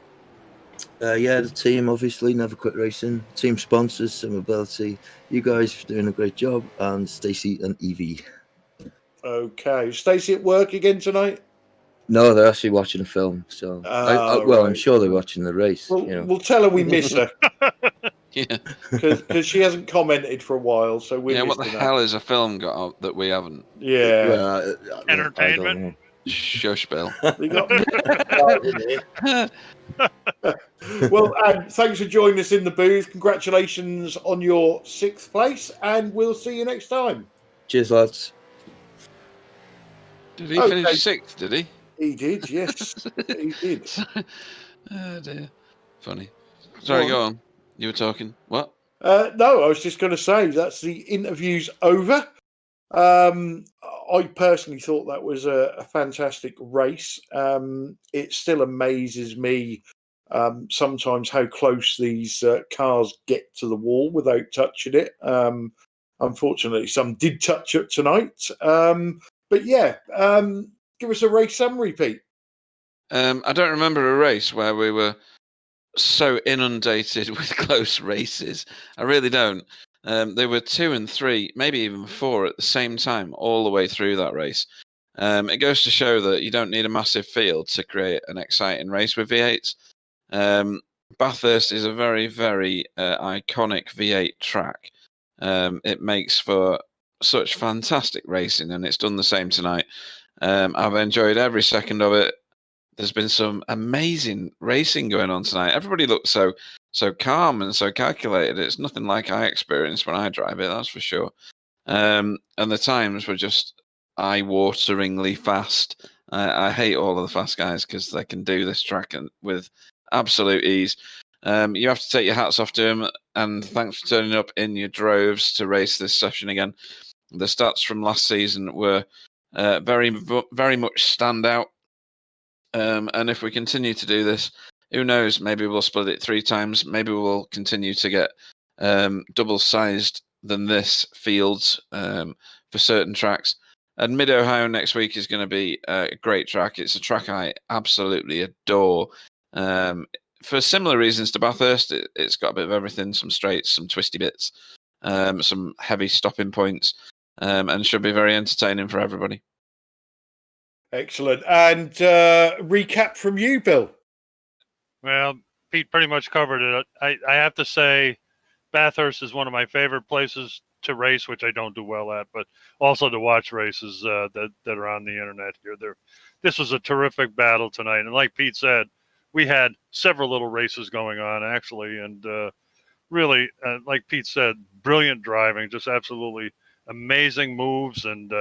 Yeah, the team, obviously, Never Quit Racing. Team sponsors, Simability. You guys for doing a great job, and Stacey and Evie. Okay, Stacey at work again tonight? No, they're actually watching a film. So, I'm sure they're watching the race. We'll tell her we miss her. Yeah. Because she hasn't commented for a while, so we. Yeah, what the hell is a film got out that we haven't? Yeah. Entertainment. Shush, Bill. We got. Well, thanks for joining us in the booth. Congratulations on your 6th place, and we'll see you next time. Cheers, lads. Did he finish 6th, did he? He did, yes. He did. Oh, dear. Funny. Sorry, go on. You were talking. What? No, I was just going to say that's the interview's over. I personally thought that was a fantastic race. It still amazes me sometimes how close these cars get to the wall without touching it. Unfortunately, some did touch it tonight. But yeah, give us a race summary, Pete. I don't remember a race where we were so inundated with close races. I really don't. There were 2 and 3, maybe even 4 at the same time, all the way through that race. It goes to show that you don't need a massive field to create an exciting race with V8s. Bathurst is a very, very iconic V8 track. It makes for such fantastic racing, and it's done the same tonight. I've enjoyed every second of it. There's been some amazing racing going on tonight. Everybody looks so calm and so calculated. It's nothing like I experience when I drive it, that's for sure. And the times were just eye-wateringly fast. I hate all of the fast guys because they can do this track with absolute ease. You have to take your hats off to them, and thanks for turning up in your droves to race this session again. The stats from last season were very, very much stand out. And if we continue to do this, who knows? Maybe we'll split it 3 times. Maybe we'll continue to get double-sized than this fields for certain tracks. And Mid-Ohio next week is going to be a great track. It's a track I absolutely adore. For similar reasons to Bathurst, it's got a bit of everything, some straights, some twisty bits, some heavy stopping points, and should be very entertaining for everybody. Excellent. And recap from you, Bill. Well, Pete pretty much covered it. I have to say Bathurst is one of my favorite places to race, which I don't do well at, but also to watch races that are on the internet here. This was a terrific battle tonight. And like Pete said, we had several little races going on, actually. And really, like Pete said, brilliant driving, just absolutely amazing moves. And,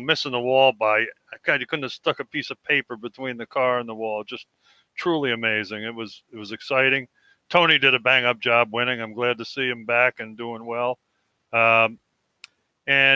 missing the wall by, God, you couldn't have stuck a piece of paper between the car and the wall. Just truly amazing. It was exciting. Tony did a bang-up job winning. I'm glad to see him back and doing well. And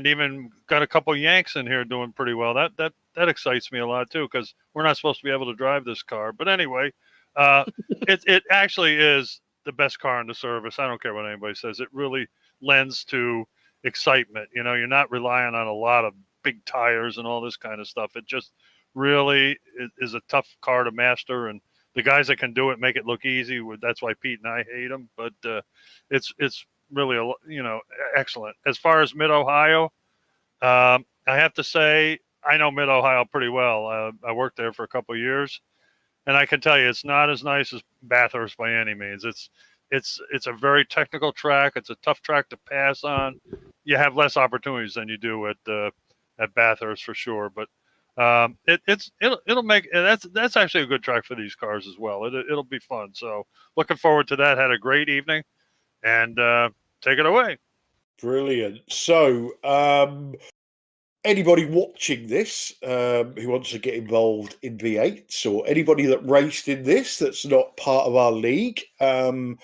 even got a couple Yanks in here doing pretty well. That excites me a lot too, because we're not supposed to be able to drive this car. But anyway, it actually is the best car in the service. I don't care what anybody says. It really lends to excitement. You're not relying on a lot of big tires and all this kind of stuff. It just really is a tough car to master, and the guys that can do it make it look easy. That's why Pete and I hate them. But it's really excellent. As far as Mid-Ohio, I have to say I know Mid-Ohio pretty well. I worked there for a couple of years, and I can tell you it's not as nice as Bathurst by any means. It's a very technical track. It's a tough track to pass on. You have less opportunities than you do at Bathurst for sure. But it'll make that's actually a good track for these cars as well. It'll be fun. So looking forward to that. Had a great evening, and take it away. Brilliant. So anybody watching this who wants to get involved in V8s, or anybody that raced in this that's not part of our league, go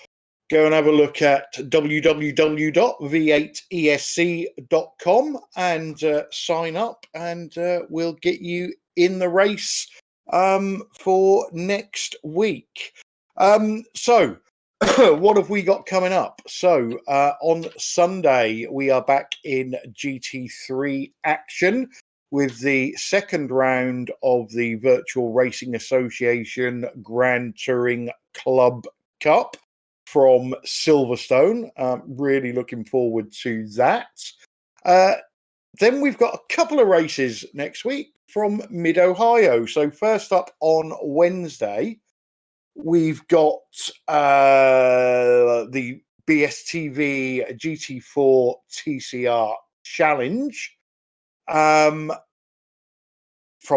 and have a look at www.v8esc.com and sign up, and we'll get you in the race for next week. So what have we got coming up? So on Sunday, we are back in GT3 action with the second round of the Virtual Racing Association Grand Touring Club Cup from Silverstone. Really looking forward to that. Then we've got a couple of races next week from Mid-Ohio. So first up on Wednesday, we've got the BSTV GT4 TCR Challenge from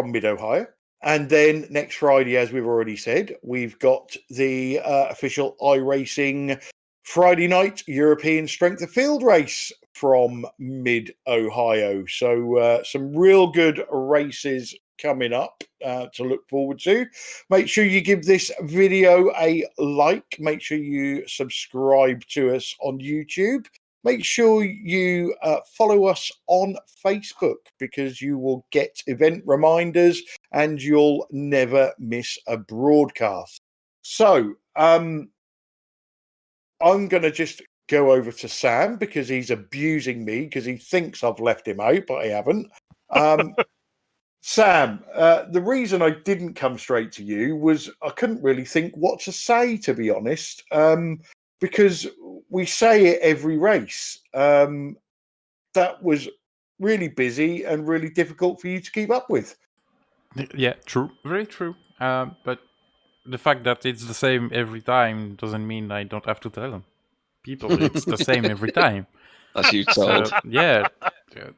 Mid-Ohio. And then next Friday, as we've already said, we've got the official iRacing Friday night European Strength of Field race from mid-Ohio. So some real good races coming up to look forward to. Make sure you give this video a like. Make sure you subscribe to us on YouTube. Make sure you follow us on Facebook, because you will get event reminders and you'll never miss a broadcast. So I'm going to just go over to Sam, because he's abusing me because he thinks I've left him out, but I haven't. Sam, the reason I didn't come straight to you was I couldn't really think what to say, to be honest, because we say it every race. That was really busy and really difficult for you to keep up with. Yeah, true. Very true. But the fact that it's the same every time doesn't mean I don't have to tell them. People, it's the same every time. As you told. So, yeah,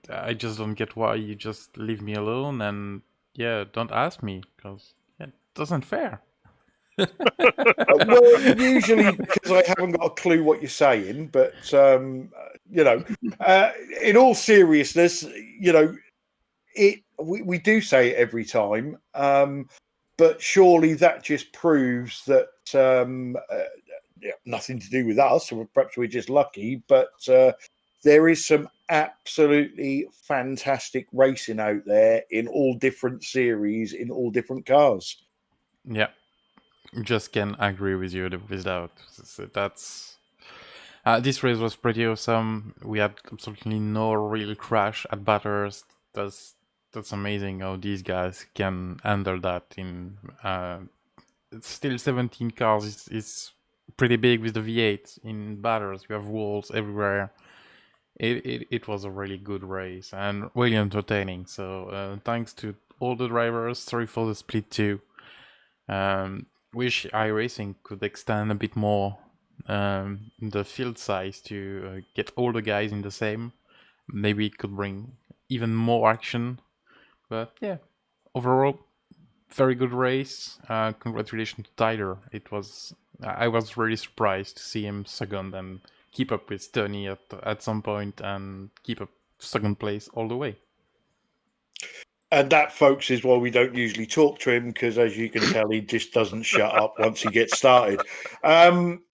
I just don't get why you just leave me alone and, yeah, don't ask me, because it doesn't fair. Well, usually because I haven't got a clue what you're saying, but in all seriousness, we do say it every time, but surely that just proves that nothing to do with us, or perhaps we're just lucky. But there is some absolutely fantastic racing out there in all different series, in all different cars. Yeah. Just can agree with you without. That's this race was pretty awesome. We had absolutely no real crash at Bathurst. That's amazing how these guys can handle that. In still 17 cars is pretty big with the V8 in Bathurst. You have walls everywhere. It was a really good race and really entertaining. So thanks to all the drivers. Sorry for the split too. Wish iRacing could extend a bit more the field size to get all the guys in the same. Maybe it could bring even more action. But yeah, overall, very good race. Congratulations to Tyler. I was really surprised to see him second and keep up with Tony at some point and keep up second place all the way. And that, folks, is why we don't usually talk to him, because, as you can tell, he just doesn't shut up once he gets started.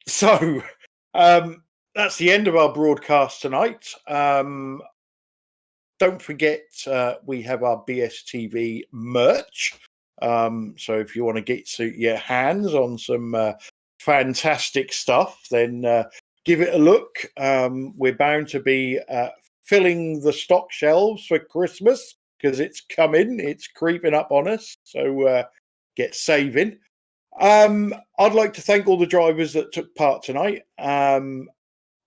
So that's the end of our broadcast tonight. Don't forget, we have our BSTV merch. So if you want to get your hands on some fantastic stuff, then give it a look. We're bound to be filling the stock shelves for Christmas, because it's coming, it's creeping up on us. So get saving. I'd like to thank all the drivers that took part tonight.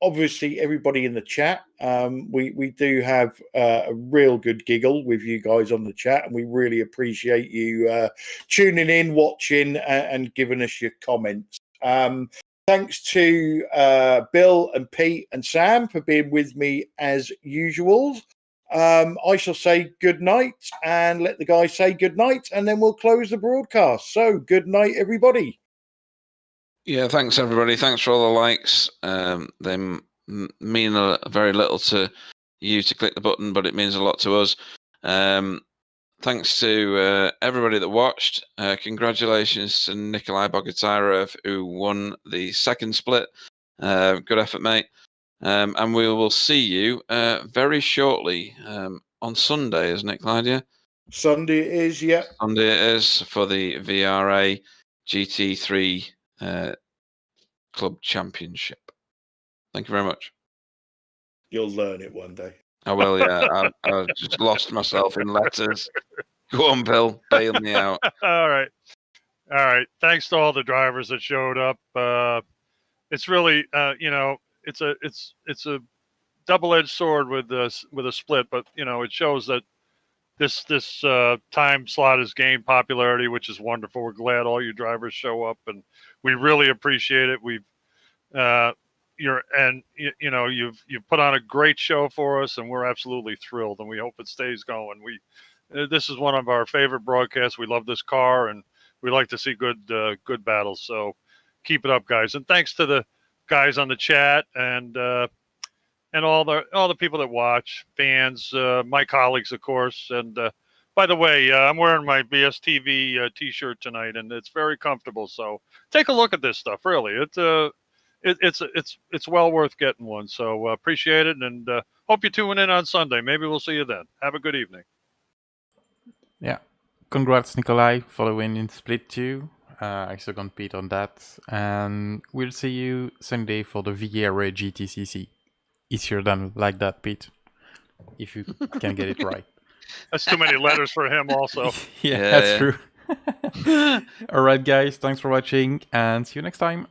Obviously, everybody in the chat. We do have a real good giggle with you guys on the chat, and we really appreciate you tuning in, watching, and giving us your comments. Thanks to Bill and Pete and Sam for being with me as usual. I shall say good night and let the guys say good night, and then we'll close the broadcast. So good night, everybody. Yeah, thanks everybody. Thanks for all the likes. They mean very little to you to click the button, but it means a lot to us. Thanks to everybody that watched. Congratulations to Nikolai Bogatyrev, who won the second split. Good effort, mate. And we will see you very shortly on Sunday, isn't it, Claudia? Sunday it is, yeah. Sunday it is, for the VRA GT3 Club Championship. Thank you very much. You'll learn it one day. I will, yeah. I just lost myself in letters. Go on, Bill. Bail me out. All right. Thanks to all the drivers that showed up. It's really, it's a double-edged sword with a split, but it shows that this time slot has gained popularity, which is wonderful. We're glad all you drivers show up, and we really appreciate it. You've put on a great show for us, and we're absolutely thrilled, and we hope it stays going. This is one of our favorite broadcasts. We love this car, and we like to see good battles. So keep it up, guys. And thanks to the guys on the chat and all the people that watch, fans, my colleagues, of course. And by the way, I'm wearing my BSTV T-shirt tonight, and it's very comfortable. So take a look at this stuff. Really, it's well worth getting one. So appreciate it, and hope you tune in on Sunday. Maybe we'll see you then. Have a good evening. Yeah. Congrats, Nikolai, for the win in Split 2. I second Pete on that. And we'll see you Sunday for the Vieira GTCC. Easier than like that, Pete. If you can get it right. That's too many letters for him also. That's true. Alright, guys. Thanks for watching and see you next time.